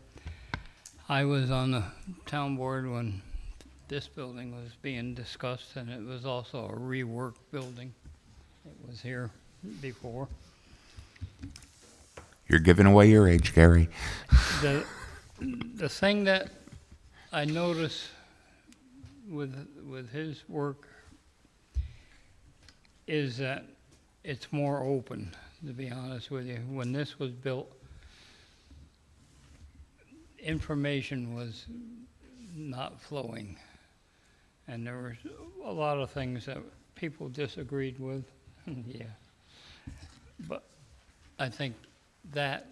I was on the town board when this building was being discussed, and it was also a rework building. It was here before. You're giving away your age, Gary. The thing that I notice with his work is that it's more open, to be honest with you. When this was built, information was not flowing, and there were a lot of things that people disagreed with. Yeah, but I think that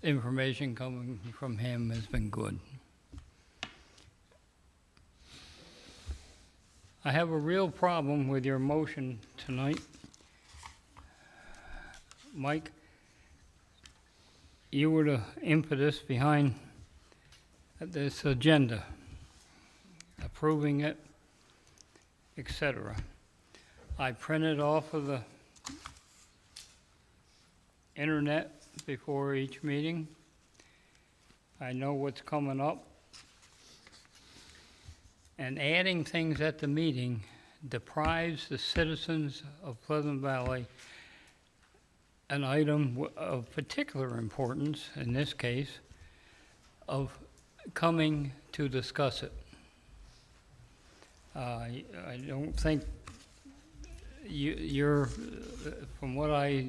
information coming from him has been good. I have a real problem with your motion tonight. Mike, you were the impetus behind this agenda, approving it, etc. I printed off of the internet before each meeting. I know what's coming up. And adding things at the meeting deprives the citizens of Pleasant Valley an item of particular importance, in this case, of coming to discuss it. I don't think you're, from what I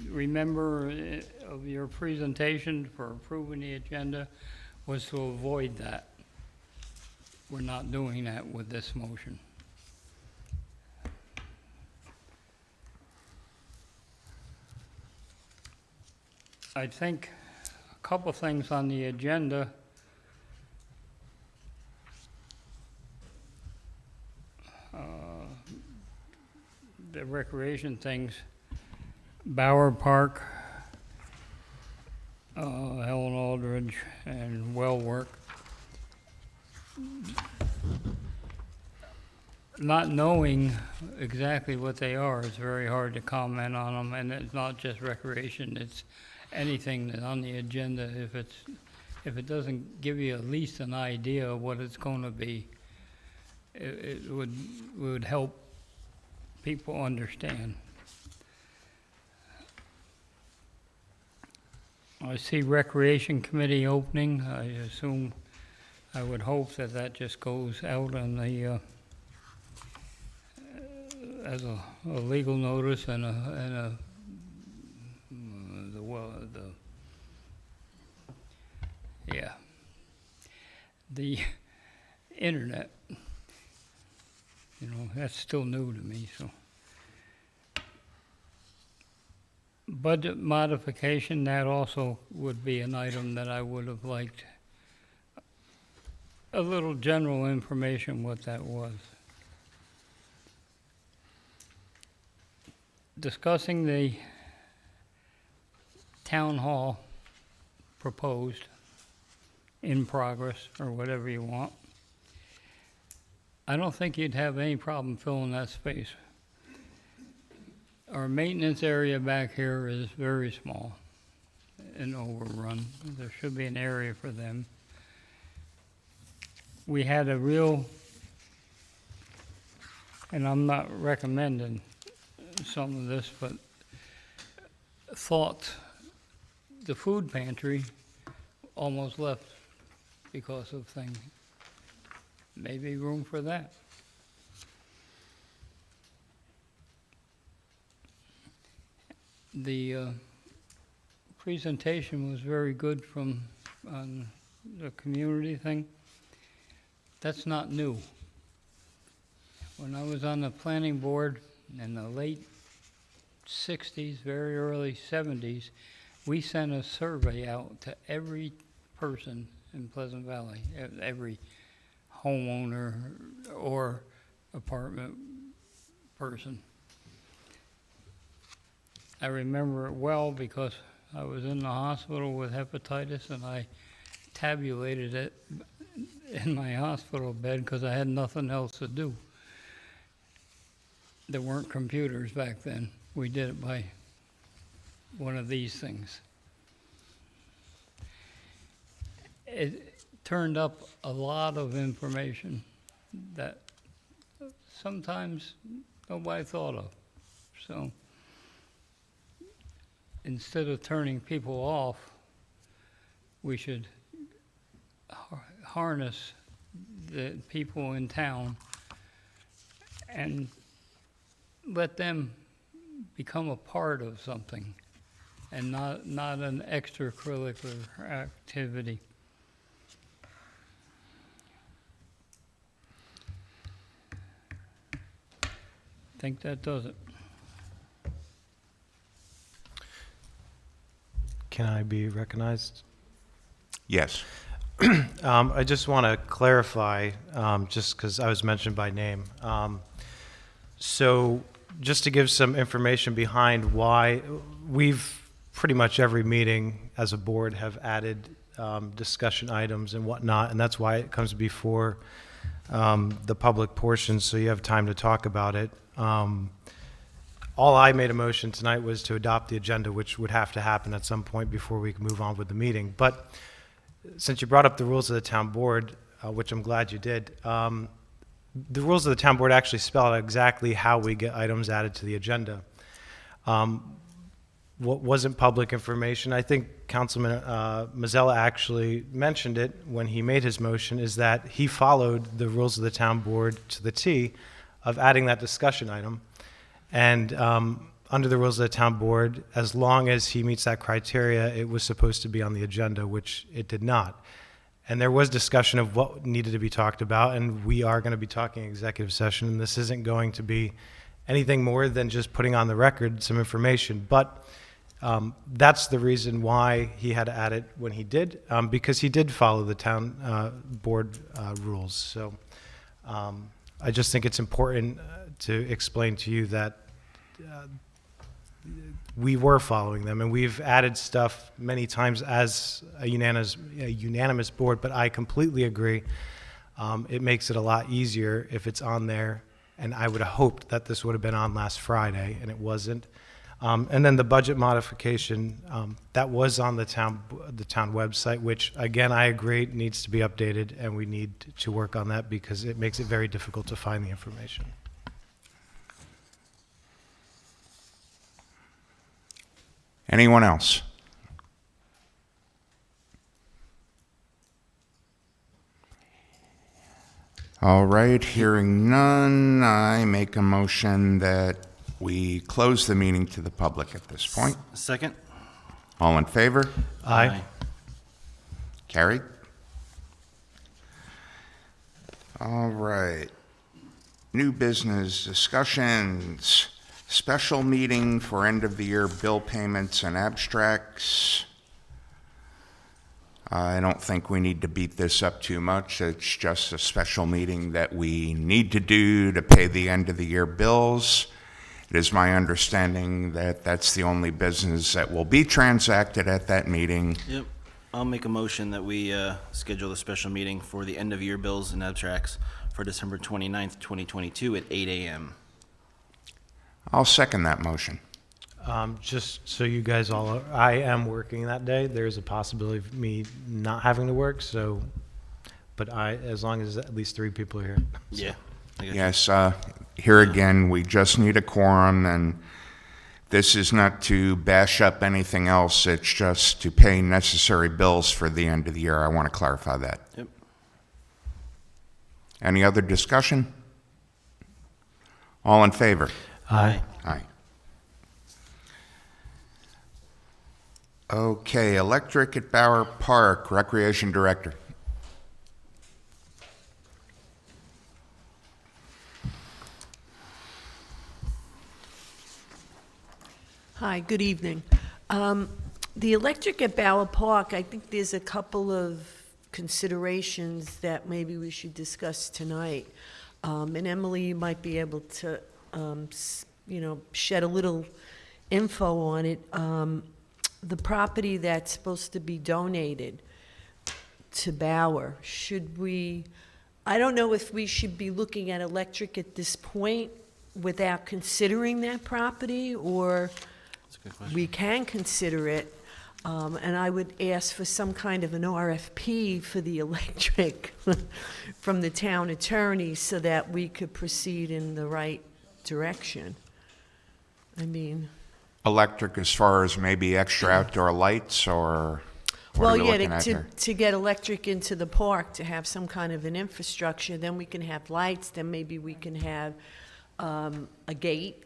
remember of your presentation for approving the agenda, was to avoid that. We're not doing that with this motion. I think a couple things on the agenda. The recreation things, Bower Park, Helen Aldridge, and well work. Not knowing exactly what they are, it's very hard to comment on them, and it's not just recreation, it's anything that's on the agenda. If it doesn't give you at least an idea of what it's going to be, it would help people understand. I see Recreation Committee opening. I assume, I would hope that that just goes out on the, as a legal notice and the internet. You know, that's still new to me, so. Budget modification, that also would be an item that I would have liked a little general information what that was. Discussing the town hall proposed, in progress, or whatever you want. I don't think you'd have any problem filling that space. Our maintenance area back here is very small and overrun. There should be an area for them. We had a real, and I'm not recommending some of this, but thought the food pantry almost left because of things. Maybe room for that. The presentation was very good from on the community thing. That's not new. When I was on the planning board in the late 60s, very early 70s, we sent a survey out to every person in Pleasant Valley, every homeowner or apartment person. I remember it well because I was in the hospital with hepatitis and I tabulated it in my hospital bed because I had nothing else to do. There weren't computers back then. We did it by one of these things. It turned up a lot of information that sometimes nobody thought of. So instead of turning people off, we should harness the people in town and let them become a part of something and not an extracurricular activity. I think that does it. Can I be recognized? Yes. I just want to clarify, just because I was mentioned by name. So just to give some information behind why we've pretty much every meeting as a board have added discussion items and whatnot, and that's why it comes before the public portion, so you have time to talk about it. All I made a motion tonight was to adopt the agenda, which would have to happen at some point before we can move on with the meeting. But since you brought up the rules of the town board, which I'm glad you did, the rules of the town board actually spell out exactly how we get items added to the agenda. what wasn't public information, I think Councilman Mazzella actually mentioned it when he made his motion, is that he followed the rules of the town board to the T of adding that discussion item. And under the rules of the town board, as long as he meets that criteria, it was supposed to be on the agenda, which it did not. And there was discussion of what needed to be talked about, and we are going to be talking executive session, and this isn't going to be anything more than just putting on the record some information. But that's the reason why he had to add it when he did, because he did follow the town board rules. So I just think it's important to explain to you that we were following them, and we've added stuff many times as a unanimous board, but I completely agree. It makes it a lot easier if it's on there, and I would have hoped that this would have been on last Friday, and it wasn't. And then the budget modification, that was on the town website, which, again, I agree, needs to be updated, and we need to work on that because it makes it very difficult to find the information. Anyone else? All right, hearing none, I make a motion that we close the meeting to the public at this point. Second? All in favor? Aye. Carried. All right. New business discussions. Special meeting for end-of-the-year bill payments and abstracts. I don't think we need to beat this up too much. It's just a special meeting that we need to do to pay the end-of-the-year bills. It is my understanding that that's the only business that will be transacted at that meeting. Yep. I'll make a motion that we schedule a special meeting for the end-of-year bills and abstracts for December 29th, 2022 at 8 a.m. I'll second that motion. Just so you guys all are, I am working that day. There's a possibility of me not having to work, so, but as long as at least 3 people are here. Yeah. I got you. Yes, here again, we just need a quorum, and this is not to bash up anything else. It's just to pay necessary bills for the end of the year. I want to clarify that. Yep. Any other discussion? All in favor? Aye. Aye. Okay, electric at Bower Park, Recreation Director. Hi, good evening. The electric at Bower Park, I think there's a couple of considerations that maybe we should discuss tonight. And Emily, you might be able to, shed a little info on it. The property that's supposed to be donated to Bower, I don't know if we should be looking at electric at this point without considering that property, or That's a good question. we can consider it. And I would ask for some kind of an RFP for the electric from the town attorney so that we could proceed in the right direction. I mean, Electric as far as maybe extra outdoor lights, or what well, are we yeah, looking at here? to get electric into the park, to have some kind of an infrastructure, then we can have lights, then maybe we can have a gate,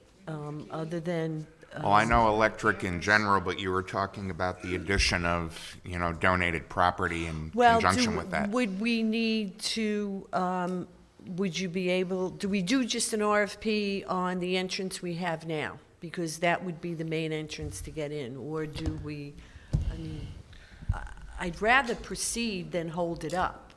other than. Well, I know electric in general, but you were talking about the addition of, donated property in conjunction with that. Would we need to, would you be able, do we do just an RFP on the entrance we have now? Because that would be the main entrance to get in, or do we, I'd rather proceed than hold it up.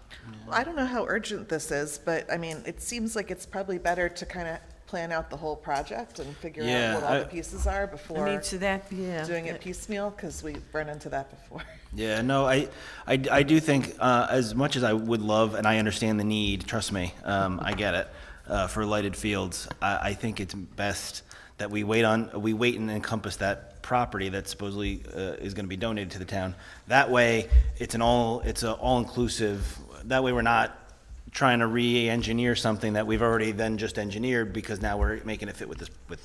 Well, I don't know how urgent this is, but I mean, it seems like it's probably better to kind of plan out the whole project and figure Yeah, out what all the pieces are I before mean, so that, yeah. doing it piecemeal, because we've run into that before. Yeah, no, I do think, as much as I would love, and I understand the need, trust me, I get it, for lighted fields, I think it's best that we wait and encompass that property that supposedly is going to be donated to the town. That way, it's an all-inclusive, that way we're not trying to re-engineer something that we've already then just engineered because now we're making it fit with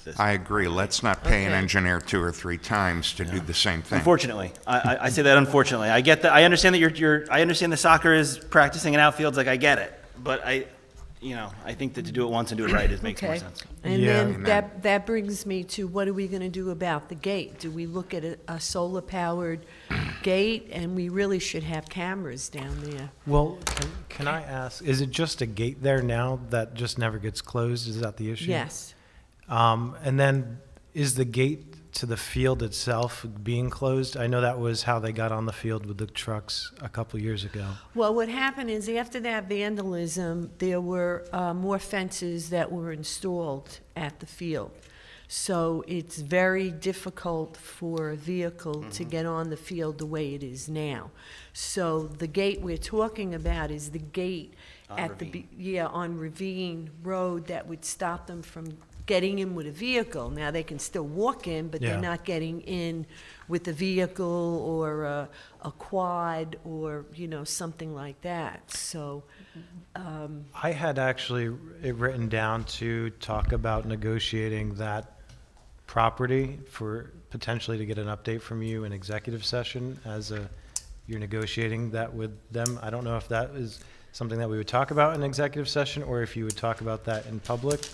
this. I agree. Let's not pay an Okay. engineer 2 or 3 times to do the same thing. Unfortunately, I say that unfortunately. I get that. I understand that I understand the soccer is practicing in outfields. Like I get it, but I think that to do it once and do it right makes more Okay. sense. And Yeah. then that brings me to, what are we going to do about the gate? Do we look at a solar-powered gate? And we really should have cameras down there. Well, can I ask, is it just a gate there now that just never gets closed? Is that the issue? Yes. And then, is the gate to the field itself being closed? I know that was how they got on the field with the trucks a couple years ago. Well, what happened is after that vandalism, there were more fences that were installed at the field. So it's very difficult for a vehicle to get on the field the way it is now. So the gate we're talking about is the gate On at on Ravine Road that would stop them from getting in with a vehicle. Now, they can still walk in, but Yeah. they're not getting in with a vehicle or a quad or, something like that. So, I had actually it written down to talk about negotiating that property for potentially to get an update from you in executive session you're negotiating that with them. I don't know if that is something that we would talk about in executive session or if you would talk about that in public,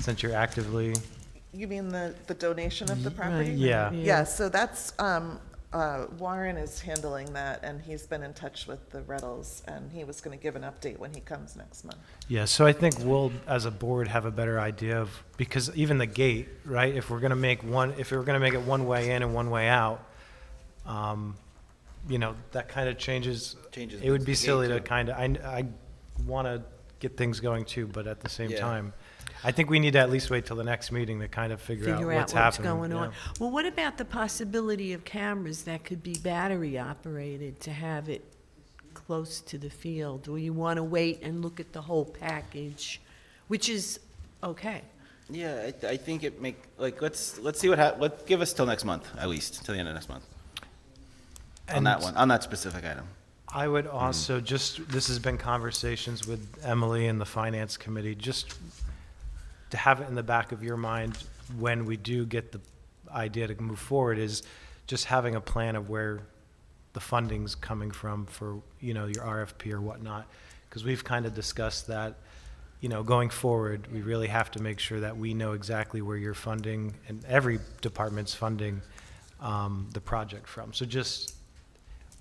since you're actively, You mean the donation of the property? yeah. Yeah, so that's, Warren is handling that, and he's been in touch with the Reddles, and he was going to give an update when he comes next month. Yeah, so I think we'll, as a board, have a better idea of, because even the gate, right, if we're gonna make it one way in and one way out, that kind of changes. Changes It would be the gate, silly to too. kind of, I wanna get things going too, but at the same Yeah. time, I think we need to at least wait till the next meeting to kind of figure out figure out what's what's happening. going on. yeah. Well, what about the possibility of cameras that could be battery operated to have it close to the field? Or you want to wait and look at the whole package, which is okay. Yeah, I think let's see let's give us till next month, at least, till the end of next month. On that And- one, on that specific item. I would also this has been conversations with Emily and the Finance Committee, just to have it in the back of your mind when we do get the idea to move forward, is just having a plan of where the funding's coming from for, your RFP or whatnot. Because we've kind of discussed that, going forward, we really have to make sure that we know exactly where you're funding and every department's funding the project from. So just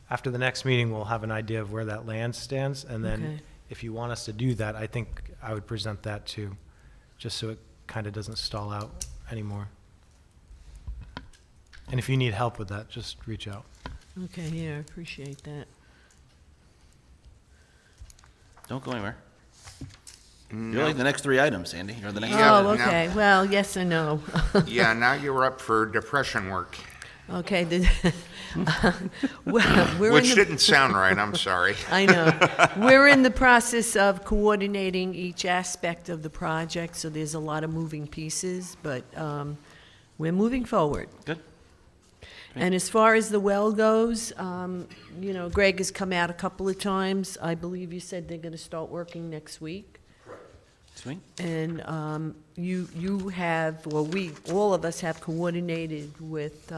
after the next meeting, we'll have an idea of where that land stands. And then Okay. if you want us to do that, I think I would present that too, just so it kind of doesn't stall out anymore. And if you need help with that, just reach out. Okay, yeah, I appreciate that. Don't go anywhere. You're like the next 3 items, Andy. You're the next. Yeah, Oh, no. okay, well, yes and no. Yeah, now you're up for depression work, Okay, we're in which the, didn't sound right, I'm sorry. I know. We're in the process of coordinating each aspect of the project, so there's a lot of moving pieces, but we're moving forward. Good. And as far as the well goes, Greg has come out a couple of times. I believe you said they're going to start working next week. Sweet. And you have, or all of us have coordinated with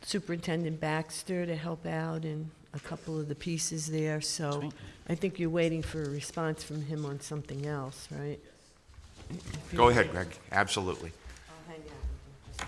Superintendent Baxter to help out in a couple of the pieces there. So Sweet. I think you're waiting for a response from him on something else, right? Go ahead, Greg, absolutely. I'll hang out.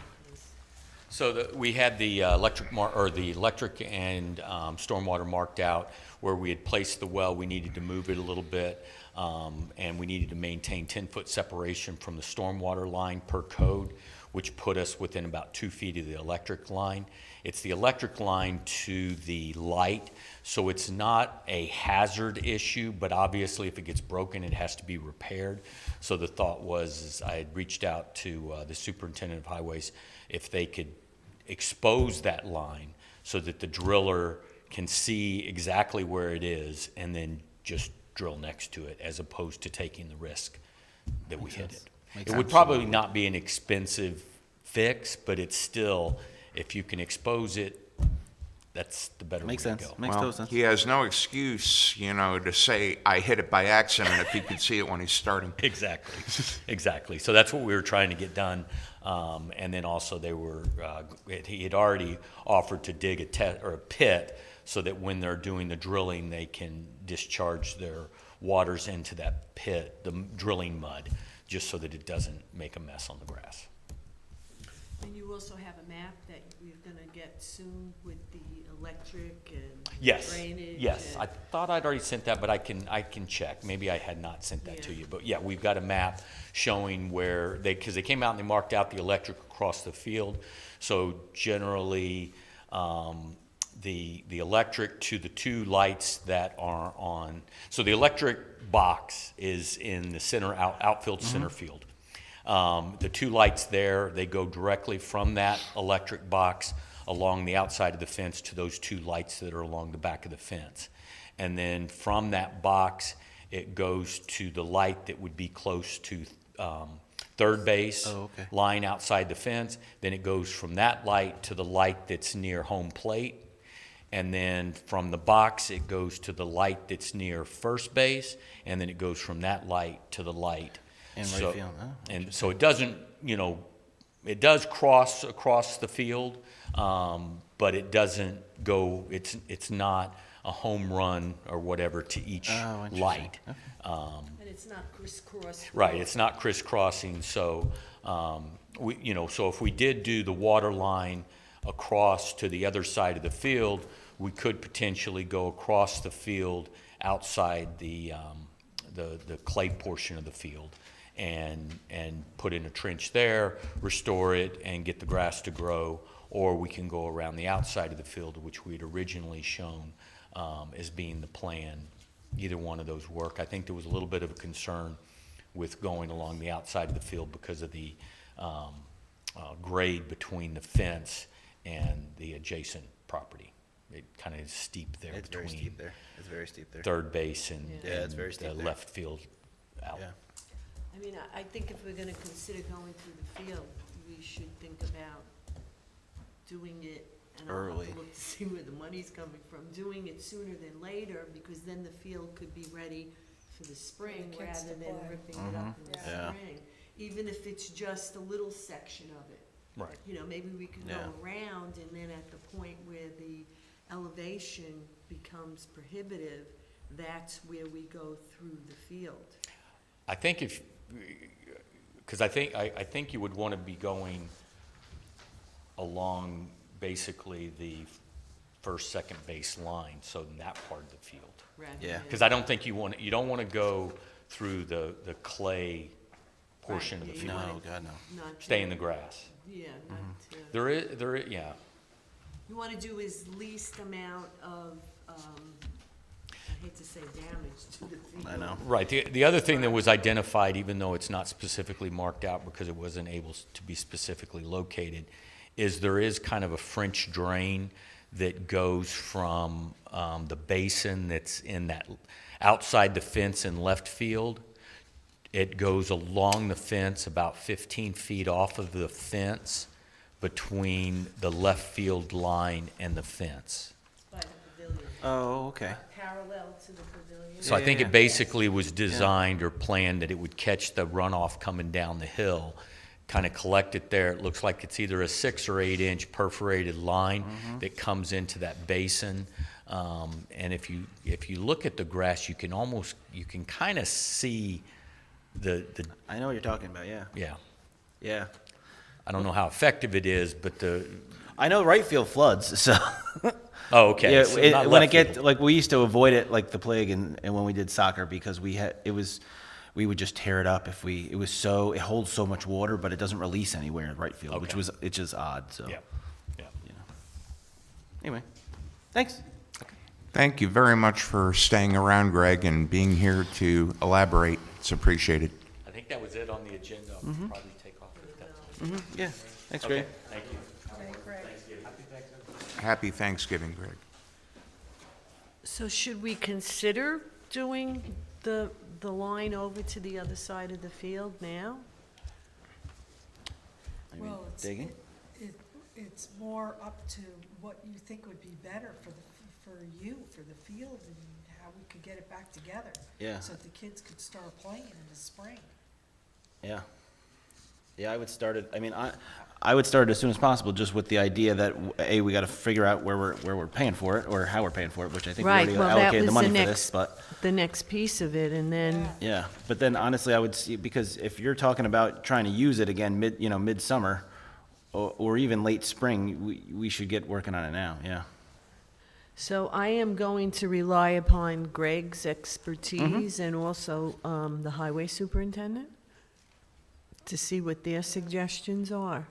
So we had the electric and stormwater marked out where we had placed the well. We needed to move it a little bit, and we needed to maintain 10-foot separation from the stormwater line per code, which put us within about 2 feet of the electric line. It's the electric line to the light, so it's not a hazard issue, but obviously if it gets broken, it has to be repaired. So the thought was, I had reached out to the superintendent of highways if they could expose that line so that the driller can see exactly where it is and then just drill next to it, as opposed to taking the risk that we hit it. It would probably not be an expensive fix, but it's still, if you can expose it that's the better way Makes to sense. go. Makes total sense. He has no excuse, to say, I hit it by accident if he could see it when he's starting. Exactly, exactly. So that's what we were trying to get done. And then also he had already offered to dig a pit so that when they're doing the drilling, they can discharge their waters into that pit, the drilling mud, just so that it doesn't make a mess on the grass. And you also have a map that we're gonna get soon with the electric and Yes, drainage? yes. and- I thought I'd already sent that, but I can check. Maybe I had not sent that to Yeah. you. But yeah, we've got a map showing where because they came out and they marked out the electric across the field. So generally, the electric to the two lights that are on. So the electric box is in the center outfield center field. The two lights there, they go directly from that electric box along the outside of the fence to those two lights that are along the back of the fence. And then from that box, it goes to the light that would be close to third base line outside the fence. Then it goes from that light to the light that's near home plate. And then from the box, it goes to the light that's near first base. And then it goes from that light to the light. In So- right field, oh, And so it doesn't, it does cross across the field, but it doesn't go, it's not a home run or whatever to each Oh, interesting. light. And it's not crisscross. Right, it's not crisscrossing, so, so if we did do the water line across to the other side of the field, we could potentially go across the field outside the clay portion of the field and put in a trench there, restore it, and get the grass to grow, or we can go around the outside of the field, which we had originally shown as being the plan. Either one of those work. I think there was a little bit of a concern with going along the outside of the field because of the grade between the fence and the adjacent property. It kind of is steep there It's very steep between there. It's very steep there. third base and Yeah, it's very and steep the there. left field out. Yeah. I mean, I think if we're gonna consider going through the field, we should think about doing it, and I'll have Early. to look to see where the money's coming from, doing it sooner than later, because then the field could be ready for the spring For the kids rather to than play. ripping it up in the Yeah. spring. Even if it's just a little section of it. Right. Maybe we could go Yeah. around, and then at the point where the elevation becomes prohibitive, that's where we go through the field. I think because I think you would want to be going along basically the first, second base line, so in that part of the field. rather Yeah. than- Because I don't think you don't want to go through the clay portion of the Right, field. yeah, No, God, no. Not Stay in to- the grass. Yeah, not to, There is, yeah. you wanna do as least amount of, I hate to say damage to the field. I know. Right. The other thing that was identified, even though it's not specifically marked out because it wasn't able to be specifically located, is there is kind of a French drain that goes from the basin that's in that outside the fence in left field. It goes along the fence about 15 feet off of the fence between the left field line and the fence. By the pavilion, Oh, okay. parallel to the pavilion. So I think Yeah. it basically was designed or planned that it would catch the runoff coming down the hill, kind of collect it there. It looks like it's either a 6 or 8 inch perforated line that comes into that basin. And if you look at the grass, you can kind of see the I know what you're talking about, yeah. yeah. Yeah. I don't know how effective it is, but I know right field floods, so. oh, okay. Yeah, so it- not when left it get, field. like, we used to avoid it like the plague and when we did soccer because we would just tear it up if it holds so much water, but it doesn't release anywhere in right field, Okay. it's just odd, so. Yeah, yeah. You know. Anyway, thanks. Thank you very much for staying around, Greg, and being here to elaborate. It's appreciated. I think that was it on the agenda. I'll probably take off at that. Yeah, thanks, Greg. Thank you. Happy Thanksgiving, Greg. So should we consider doing the line over to the other side of the field now? I mean, Well, it's- digging? it's more up to what you think would be better for the field, and how we could get it back together. Yeah. So that the kids could start playing in the spring. Yeah. Yeah, I would start it, I mean, I would start it as soon as possible, just with the idea that, A, we gotta figure out where we're paying for it, or how we're paying for it, which I think we Right, already well, that allocated the was money the for this, but, the next piece of it, and then, yeah. But then honestly, I would see, because if you're talking about trying to use it again midsummer, or even late spring, we should get working on it now, yeah. so I am going to rely upon Greg's expertise and also the highway superintendent to see what their suggestions are.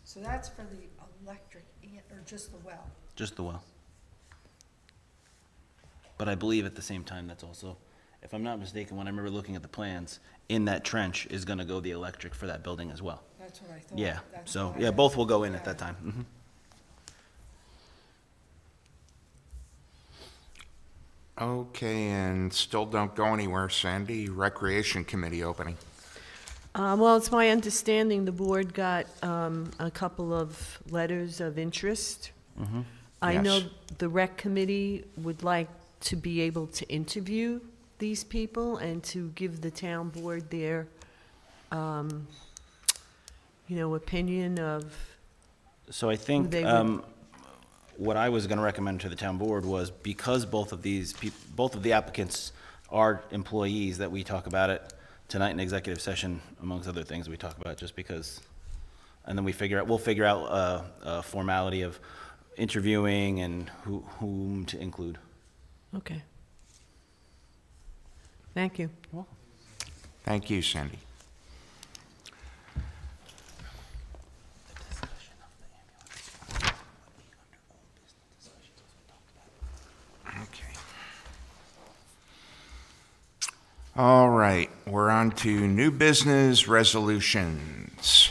So that's for the electric, or just the well? Just the well. But I believe at the same time, that's also, if I'm not mistaken, when I remember looking at the plans, in that trench is gonna go the electric for that building as well. That's what I thought. Yeah, That's so, what I yeah, had. both will go in at Yeah. that time. Mhm. Okay, and still don't go anywhere, Sandy. Recreation Committee opening. Well, it's my understanding the board got a couple of letters of interest. I know Yes. the rec committee would like to be able to interview these people and to give the town board their, opinion of, So I think, They would- what I was gonna recommend to the town board was, because both of the applicants are employees, that we talk about it tonight in executive session, amongst other things we talk about, just because, and then we'll figure out a formality of interviewing and whom to include. okay. Thank you. Thank you, Sandy. Okay. All right, we're on to new business resolutions.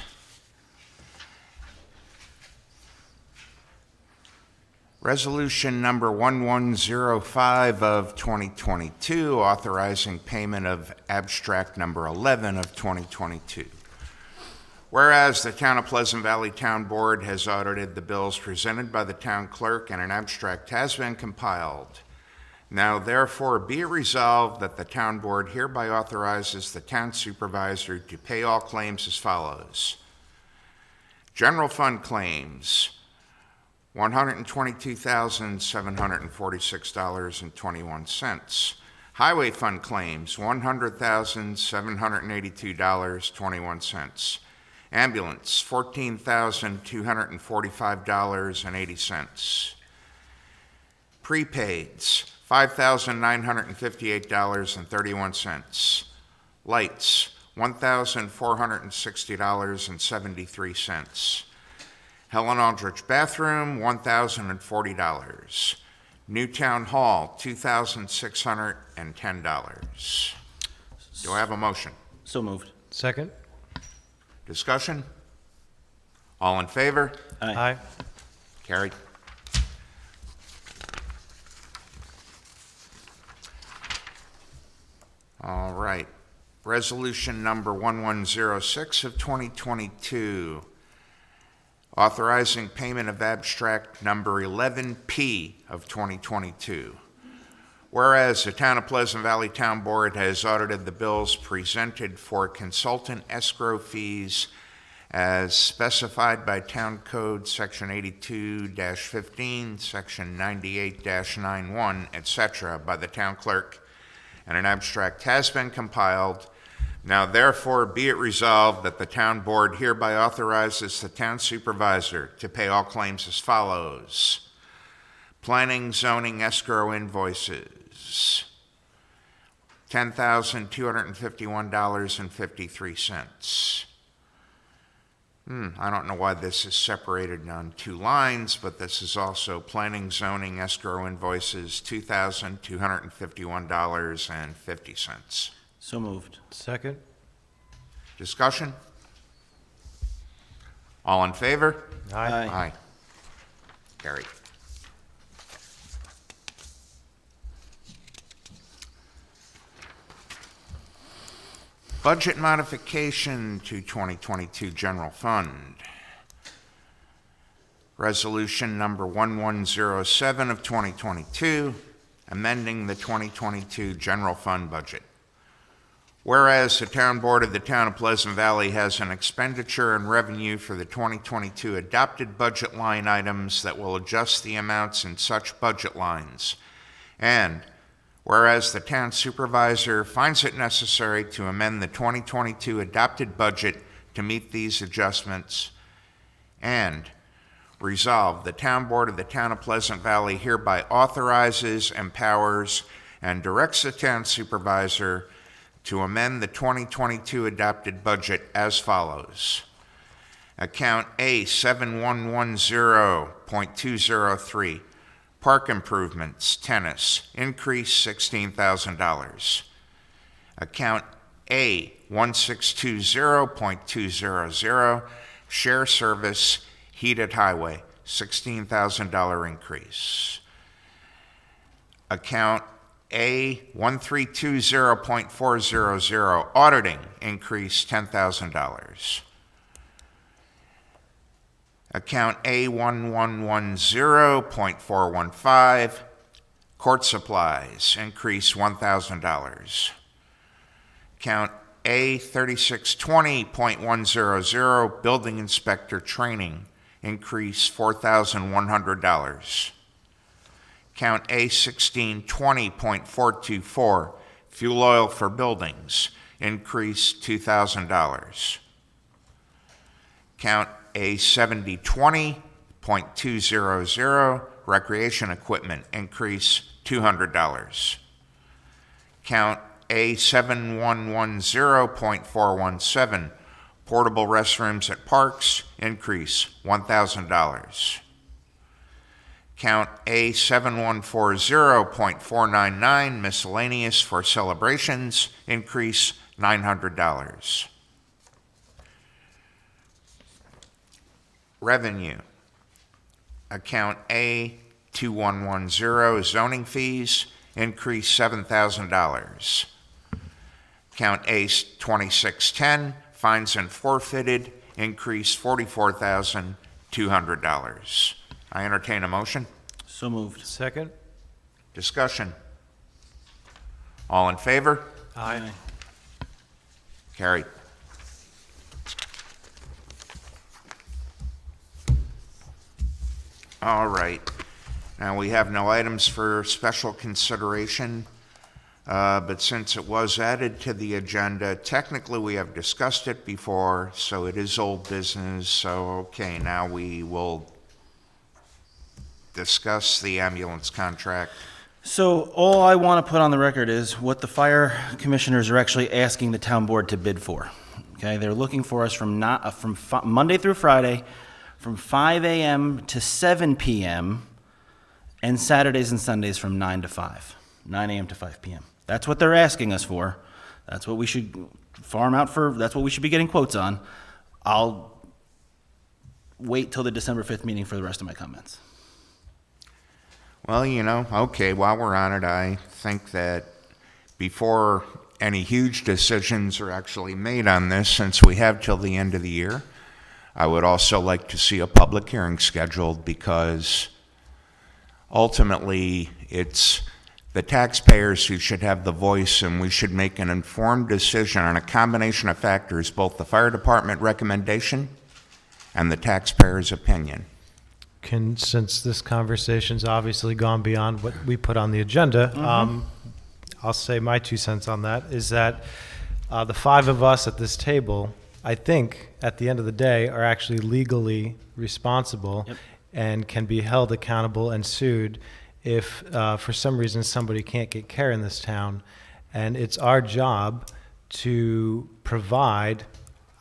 Resolution number 1105 of 2022, authorizing payment of abstract number 11 of 2022. Whereas the Town of Pleasant Valley Town Board has audited the bills presented by the town clerk and an abstract has been compiled. Now therefore be it resolved that the town board hereby authorizes the town supervisor to pay all claims as follows. General fund claims, $122,746.21. Highway fund claims, $100,782.21. Ambulance, $14,245.80. Prepaids, $5,958.31. Lights, $1,460.73. Helen Aldrich bathroom, $1,040. New Town Hall, $2,610. Do I have a motion? So moved. Second? Discussion? All in favor? Aye. Carried. All right. Resolution number 1106 of 2022, authorizing payment of abstract number 11P of 2022. Whereas the Town of Pleasant Valley Town Board has audited the bills presented for consultant escrow fees as specified by Town Code Section 82-15, Section 98-91, etc., by the town clerk, and an abstract has been compiled. Now therefore be it resolved that the town board hereby authorizes the town supervisor to pay all claims as follows. Planning, zoning, escrow invoices, $10,251.53. I don't know why this is separated on two lines, but this is also planning, zoning, escrow invoices, $2,251.50. So moved. Second? Discussion? All in favor? Aye. Aye. Carried. Budget modification to 2022 general fund. Resolution number 1107 of 2022, amending the 2022 general fund budget. Whereas the town board of the town of Pleasant Valley has an expenditure and revenue for the 2022 adopted budget line items that will adjust the amounts in such budget lines. And whereas the town supervisor finds it necessary to amend the 2022 adopted budget to meet these adjustments. And resolved, the town board of the town of Pleasant Valley hereby authorizes, empowers, and directs the town supervisor to amend the 2022 adopted budget as follows. Account A7110.203, park improvements, tennis, increase $16,000. Account A1620.200, share service, heated highway, $16,000 increase. Account A1320.400, auditing, increase $10,000. Account A1110.415, court supplies, increase $1,000. Account A3620.100, building inspector training, increase $4,100. Account A1620.424, fuel oil for buildings, increase $2,000. Account A7020.200, recreation equipment, increase $200. Account A7110.417, portable restrooms at parks, increase $1,000. Account A7140.499, miscellaneous for celebrations, increase $900. Revenue. Account A2110, zoning fees, increase $7,000. Account A2610, fines and forfeited, increase $44,200. I entertain a motion. So moved. Second? Discussion. All in favor? Aye. Carried. All right. Now, we have no items for special consideration, but since it was added to the agenda, technically we have discussed it before, so it is old business. So, okay, now we will discuss the ambulance contract. So all I want to put on the record is what the fire commissioners are actually asking the town board to bid for. Okay, they're looking for us from Monday through Friday, from 5 a.m. to 7 p.m., and Saturdays and Sundays from 9 to 5, 9 a.m. to 5 p.m. That's what they're asking us for. That's what we should farm out for. That's what we should be getting quotes on. I'll wait till the December 5th meeting for the rest of my comments. Well, you know, okay, while we're on it, I think that before any huge decisions are actually made on this, since we have till the end of the year, I would also like to see a public hearing scheduled, because ultimately it's the taxpayers who should have the voice, and we should make an informed decision on a combination of factors, both the fire department recommendation and the taxpayer's opinion. Since this conversation's obviously gone beyond what we put on the agenda, I'll say my 2 cents on that, is that the 5 of us at this table, I think, at the end of the day, are actually legally responsible and can be held accountable and sued if, for some reason, somebody can't get care in this town. And it's our job to provide.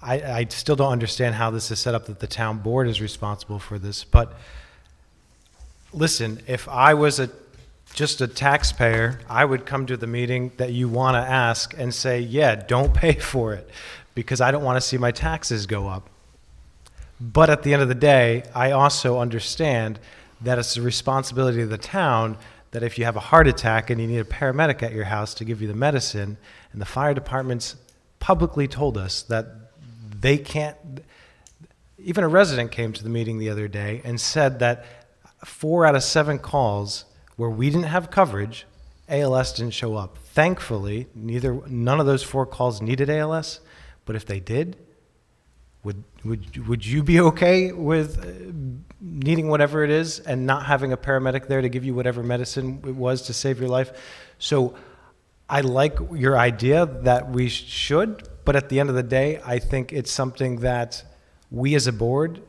I still don't understand how this is set up that the town board is responsible for this, but listen, if I was just a taxpayer, I would come to the meeting that you want to ask and say, yeah, don't pay for it, because I don't want to see my taxes go up. But at the end of the day, I also understand that it's the responsibility of the town that if you have a heart attack and you need a paramedic at your house to give you the medicine, and the fire department's publicly told us that they can't, even a resident came to the meeting the other day and said that 4 out of 7 calls where we didn't have coverage, ALS didn't show up. Thankfully, none of those 4 calls needed ALS, but if they did, would you be okay with needing whatever it is and not having a paramedic there to give you whatever medicine it was to save your life? So I like your idea that we should, but at the end of the day, I think it's something that we as a board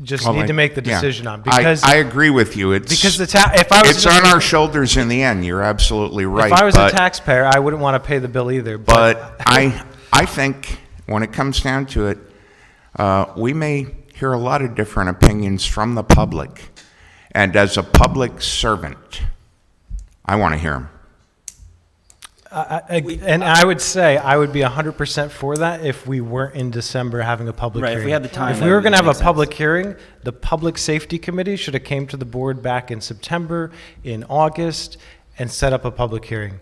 just Well, need to make the yeah. decision on, because I agree with you. It's because if I was it's on our shoulders in the end. You're absolutely right. if I was a but- taxpayer, I wouldn't want to pay the bill either. But I think when it comes down to it, we may hear a lot of different opinions from the public. And as a public servant, I want to hear them. And I would say I would be 100% for that if we weren't in December having a public Right, if hearing. we had the time, If that we were would going to have make a sense. public hearing, the Public Safety Committee should have came to the board back in September, in August, and set up a public hearing.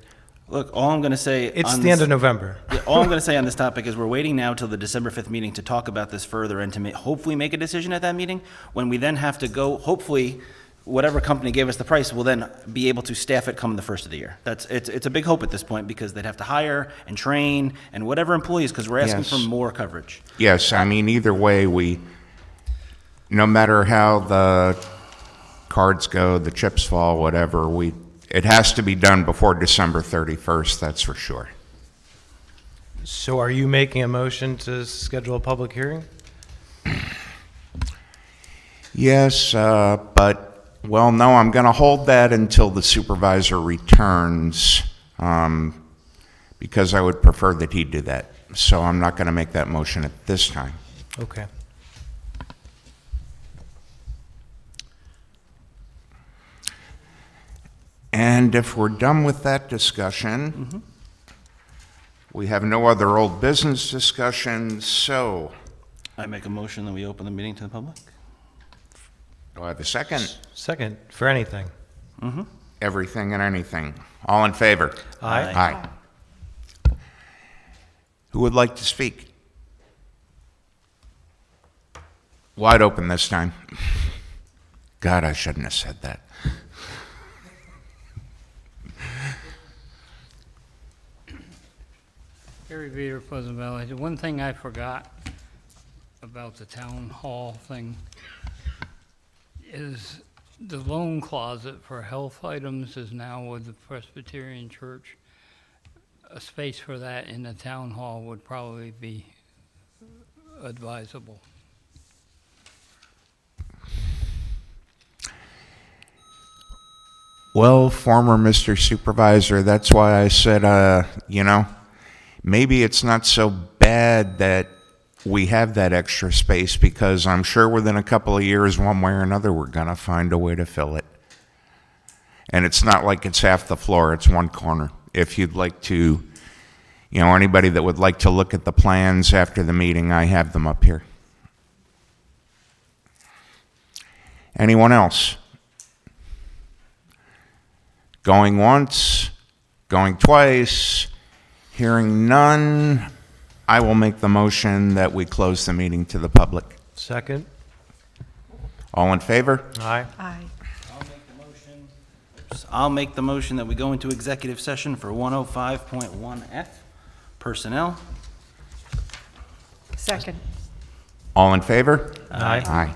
Look, all I'm going to say. It's on the end this- of November. Yeah, all I'm going to say on this topic is we're waiting now till the December 5th meeting to talk about this further and to hopefully make a decision at that meeting, when we then have to go, hopefully, whatever company gave us the price will then be able to staff it come the first of the year. It's a big hope at this point, because they'd have to hire and train and whatever employees, because we're asking Yes. for more coverage. Yes, I mean, either way, no matter how the cards go, the chips fall, whatever, it has to be done before December 31st, that's for sure. So are you making a motion to schedule a public hearing? Yes, well, no, I'm going to hold that until the supervisor returns, because I would prefer that he do that. So I'm not going to make that motion at this time. Okay. And if we're done with that discussion, we have no other old business discussion, so I make a motion that we open the meeting to the public? do I have a second? Second, for anything. Everything and anything. All in favor? Aye. Aye. Who would like to speak? Wide open this time. God, I shouldn't have said that. Gary Veeder, Pleasant Valley. The one thing I forgot about the town hall thing is the loan closet for health items is now with the Presbyterian Church. A space for that in the town hall would probably be advisable. Well, former Mr. Supervisor, that's why I said, maybe it's not so bad that we have that extra space, because I'm sure within a couple of years, one way or another, we're going to find a way to fill it. And it's not like it's half the floor, it's one corner. If you'd like to, anybody that would like to look at the plans after the meeting, I have them up here. Anyone else? Going once, going twice, hearing none, I will make the motion that we close the meeting to the public. Second? All in favor? Aye. Aye. I'll make the motion that we go into executive session for 105.1F, personnel. Second. All in favor? Aye. Aye.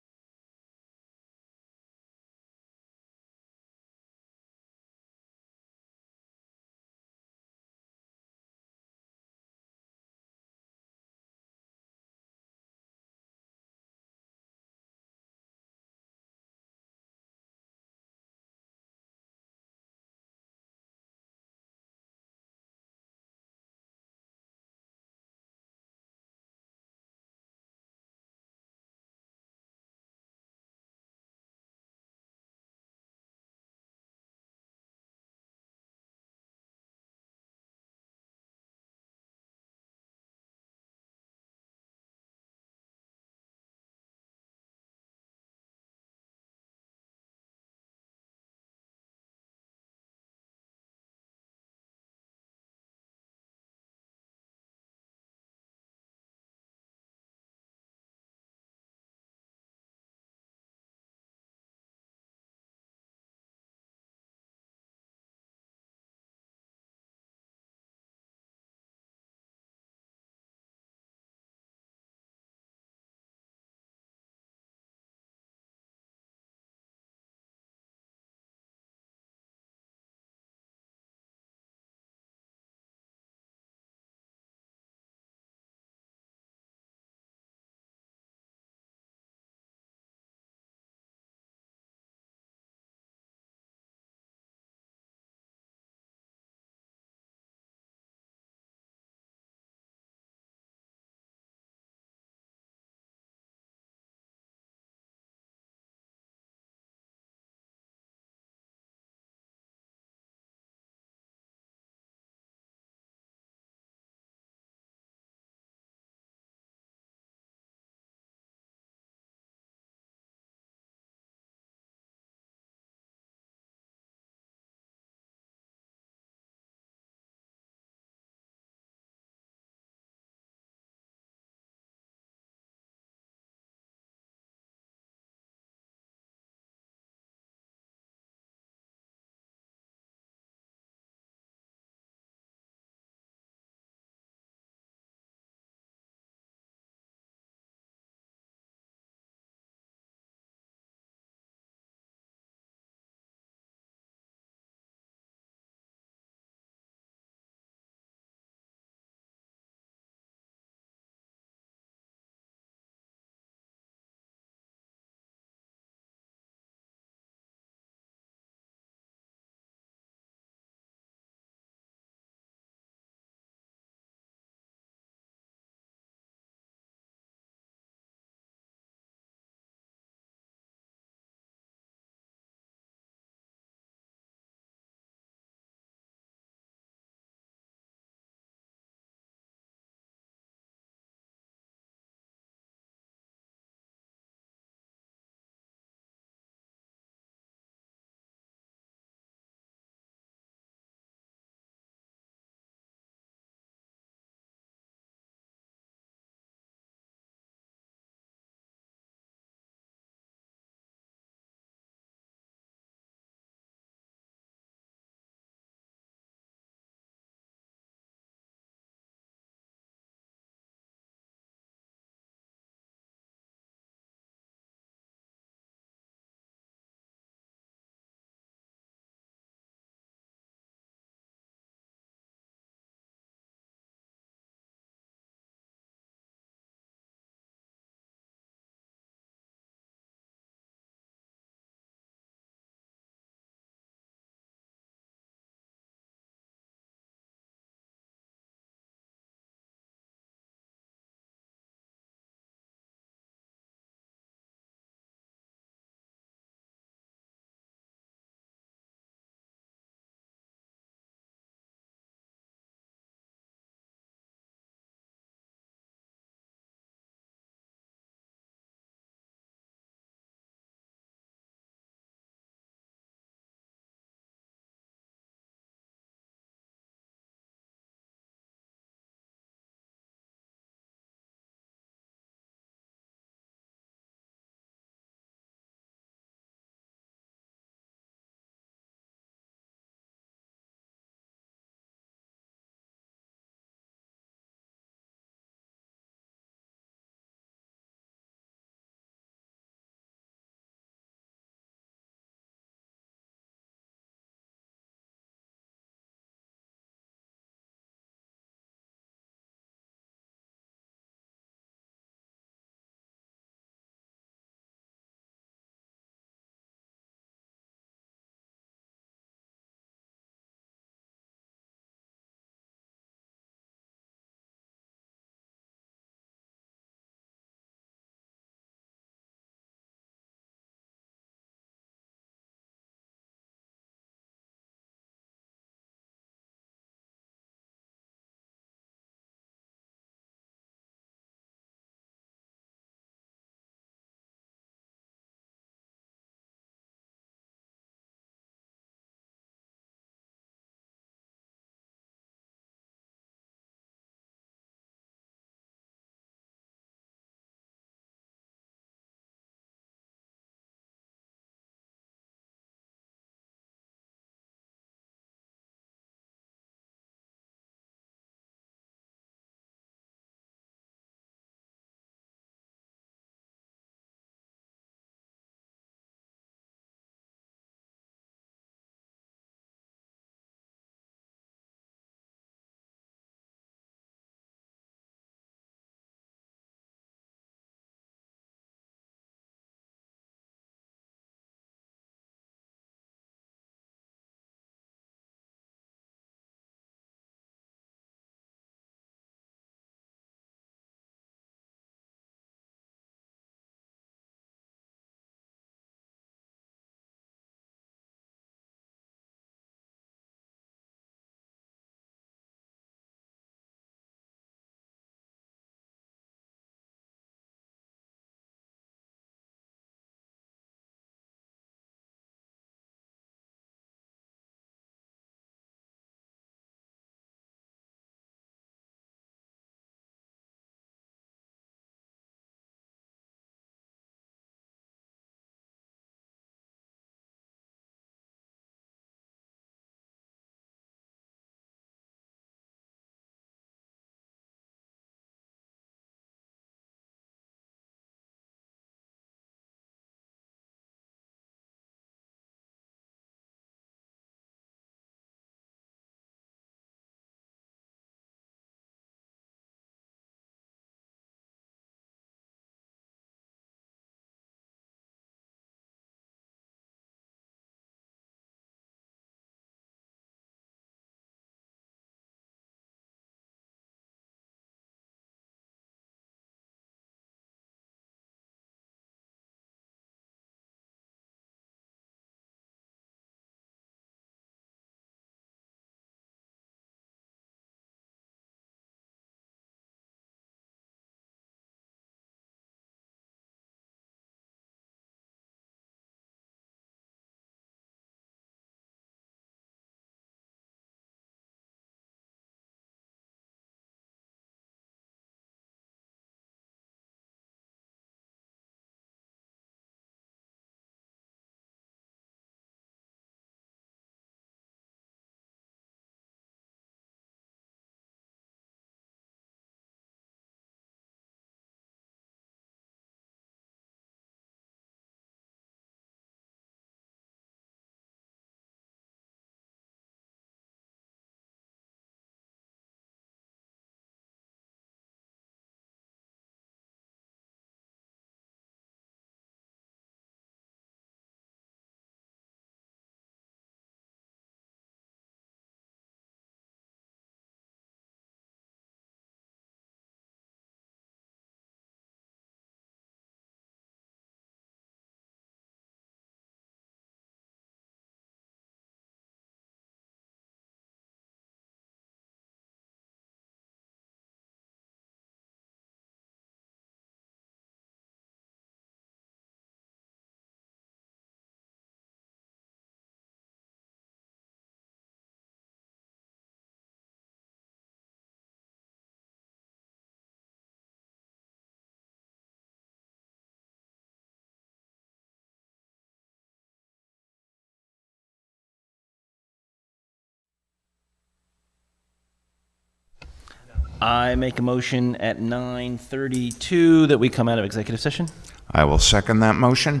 I make a motion at 9:32 that we come out of executive session. I will second that motion.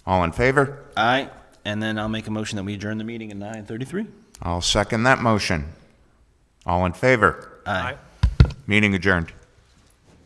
All in favor? Aye. And then I'll make a motion that we adjourn the meeting at 9:33. I'll second that motion. All in favor? Aye. Meeting adjourned.